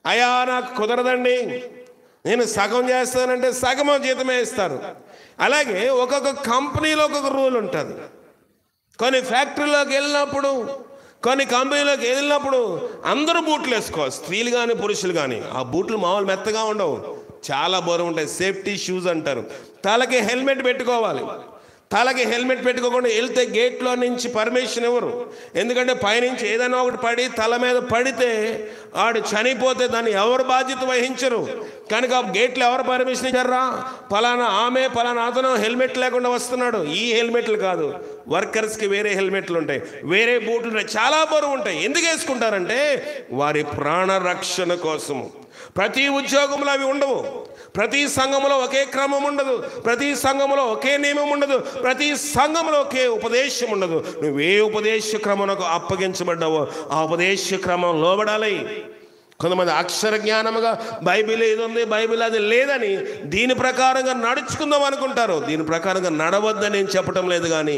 అయ్యా నాకు కుదరదండి, నేను సగం చేస్తానంటే సగం జీతమే ఇస్తారు. అలాగే ఒక్కొక్క కంపెనీలో ఒక్కొక్క రూల్ ఉంటుంది. కొన్ని ఫ్యాక్టరీలోకి వెళ్ళినప్పుడు, కొన్ని కంపెనీలోకి వెళ్ళినప్పుడు అందరూ బూట్లు వేసుకోవాలి, స్త్రీలు కానీ పురుషులు కానీ. ఆ బూట్లు మామూలు మెత్తగా ఉండవు, చాలా బరువు ఉంటాయి. సేఫ్టీ షూస్ అంటారు. తలకి హెల్మెట్ పెట్టుకోవాలి. తలకి హెల్మెట్ పెట్టుకోకుండా వెళ్తే గేట్లో నుంచి పర్మిషన్ ఇవ్వరు. ఎందుకంటే పైనుంచి ఏదైనా ఒకటి పడి తల మీద పడితే ఆడు చనిపోతే దాన్ని ఎవరు బాధ్యత వహించరు. కనుక గేట్లో ఎవరు పర్మిషన్ ఇచ్చారా? ఫలానా ఆమె ఫలానా అతను హెల్మెట్ లేకుండా వస్తున్నాడు. ఈ హెల్మెట్లు కాదు, వర్కర్స్కి వేరే హెల్మెట్లు ఉంటాయి, వేరే బూట్లు ఉంటాయి, చాలా బరువు ఉంటాయి. ఎందుకు వేసుకుంటారంటే వారి ప్రాణ రక్షణ కోసము. ప్రతి ఉద్యోగంలో అవి ఉండవు. ప్రతి సంఘంలో ఒకే క్రమం ఉండదు. ప్రతి సంఘంలో ఒకే నియమం ఉండదు. ప్రతి సంఘంలో ఒకే ఉపదేశం ఉండదు. నువ్వే ఉపదేశ క్రమమునకు అప్పగించబడ్డావో ఆ ఉపదేశ క్రమం లోబడాలి. కొంతమంది అక్షర జ్ఞానముగా బైబిల్ ఇది ఉంది, బైబిల్ అది లేదని దీని ప్రకారంగా నడుచుకుందాం అనుకుంటారు. దీని ప్రకారంగా నడవద్దని నేను చెప్పటం లేదు, కానీ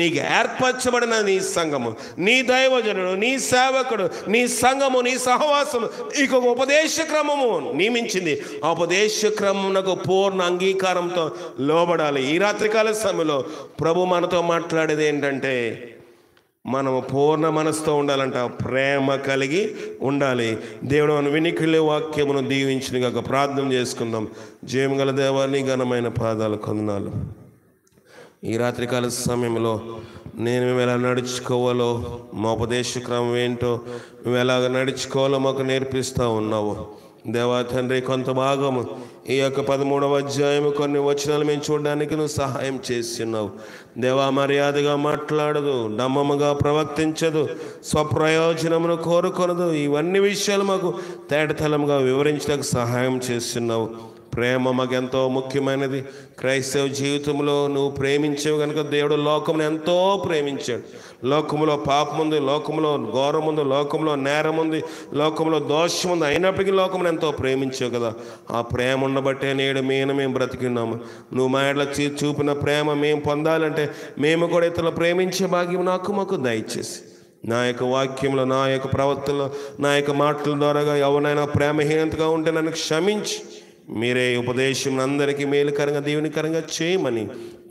నీకు ఏర్పరచబడిన నీ సంఘము, నీ దైవజనుడు, నీ సేవకుడు, నీ సంఘము, నీ సహవాసము, నీకు ఒక ఉపదేశ క్రమము నియమించింది. ఆ ఉపదేశ క్రమమునకు పూర్ణ అంగీకారంతో లోబడాలి. ఈ రాత్రికాల సమయంలో ప్రభు మనతో మాట్లాడేది ఏంటంటే, మనము పూర్ణ మనసుతో ఉండాలంట, ప్రేమ కలిగి ఉండాలి. దేవుడు మన వినికిడి వాక్యమును దీవించినగాక. ప్రార్థన చేసుకుందాం. జయముగల దేవాన్ని ఘనమైన పాదాలు కొందనాలు. ఈ రాత్రికాల సమయంలో నేను మేము ఎలా నడుచుకోవాలో, మా ఉపదేశ క్రమం ఏంటో, మేము ఎలాగ నడుచుకోవాలో మాకు నేర్పిస్తూ ఉన్నావు దేవా తండ్రి. కొంత భాగము ఈ యొక్క 13వ అధ్యాయము కొన్ని వచనాలు మేము చూడడానికి నువ్వు సహాయం చేస్తున్నావు దేవా. మర్యాదగా మాట్లాడదు, డమ్మముగా ప్రవర్తించదు, స్వప్రయోజనమును కోరుకొనదు. ఇవన్నీ విషయాలు మాకు తేటతలంగా వివరించడానికి సహాయం చేస్తున్నావు. ప్రేమ మాకెంతో ముఖ్యమైనది. క్రైస్తవ జీవితంలో నువ్వు ప్రేమించేవు కనుక దేవుడు లోకమును ఎంతో ప్రేమించాడు. లోకములో పాపం ఉంది, లోకంలో ఘోరం ఉంది, లోకంలో నేరం ఉంది, లోకంలో దోషం ఉంది, అయినప్పటికీ లోకమును ఎంతో ప్రేమించావు కదా. ఆ ప్రేమ ఉండబట్టే నేడు మేము బ్రతికిన్నాము. నువ్వు మా ఎడల చూపిన ప్రేమ మేము పొందాలంటే మేము కూడా ఇతరులు ప్రేమించే భాగ్యం మాకు దయచేసి, నా యొక్క వాక్యంలో, నా యొక్క ప్రవర్తనలో, నా యొక్క మాటల ద్వారాగా ఎవరైనా ప్రేమహీనతగా ఉంటే నన్ను క్షమించి మీరే ఉపదేశం అందరికీ మేలుకరంగా దీవెనకరంగా చేయమని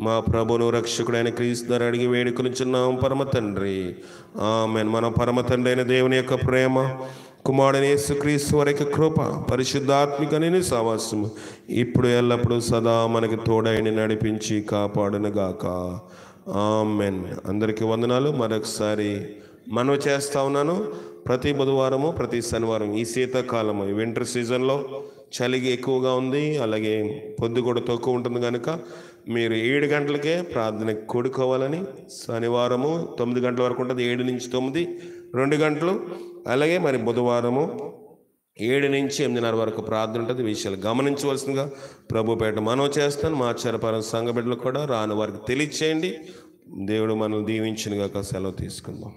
మా ప్రభును రక్షకుడైన క్రీస్తు ద్వారా అడిగి వేడుకొనుచున్నాం పరమ తండ్రి. ఆమేన్. మన పరమ తండ్రి అయిన దేవుని యొక్క ప్రేమ, కుమారుడైన యేసుక్రీస్తు వారి యొక్క కృప, పరిశుద్ధాత్మిక సహవాసము ఇప్పుడు ఎల్లప్పుడూ సదా మనకి తోడైన నడిపించి కాపాడునుగాక. ఆమేన్. అందరికీ వందనాలు. మరొకసారి మనవి చేస్తా ఉన్నాను, ప్రతి బుధవారము, ప్రతి శనివారం ఈ శీతాకాలము, ఈ వింటర్ సీజన్లో చలి ఎక్కువగా ఉంది, అలాగే పొద్దు కూడా తక్కువ ఉంటుంది కనుక మీరు 7 గంటలకే ప్రార్థనకి కూడుకోవాలని. శనివారము 9 గంటల వరకు ఉంటుంది, 7 నుంచి 9 2 గంటలు. అలాగే మరి బుధవారము 7 నుంచి 8:30 వరకు ప్రార్థన ఉంటుంది. విషయాలు గమనించవలసిందిగా ప్రభుపేట మనవి చేస్తాను. మా ఆచారపరం సంఘ బిడ్డలు కూడా రాని వారికి తెలియచేయండి. దేవుడు మనల్ని దీవించినగాక. సెలవు తీసుకుందాం.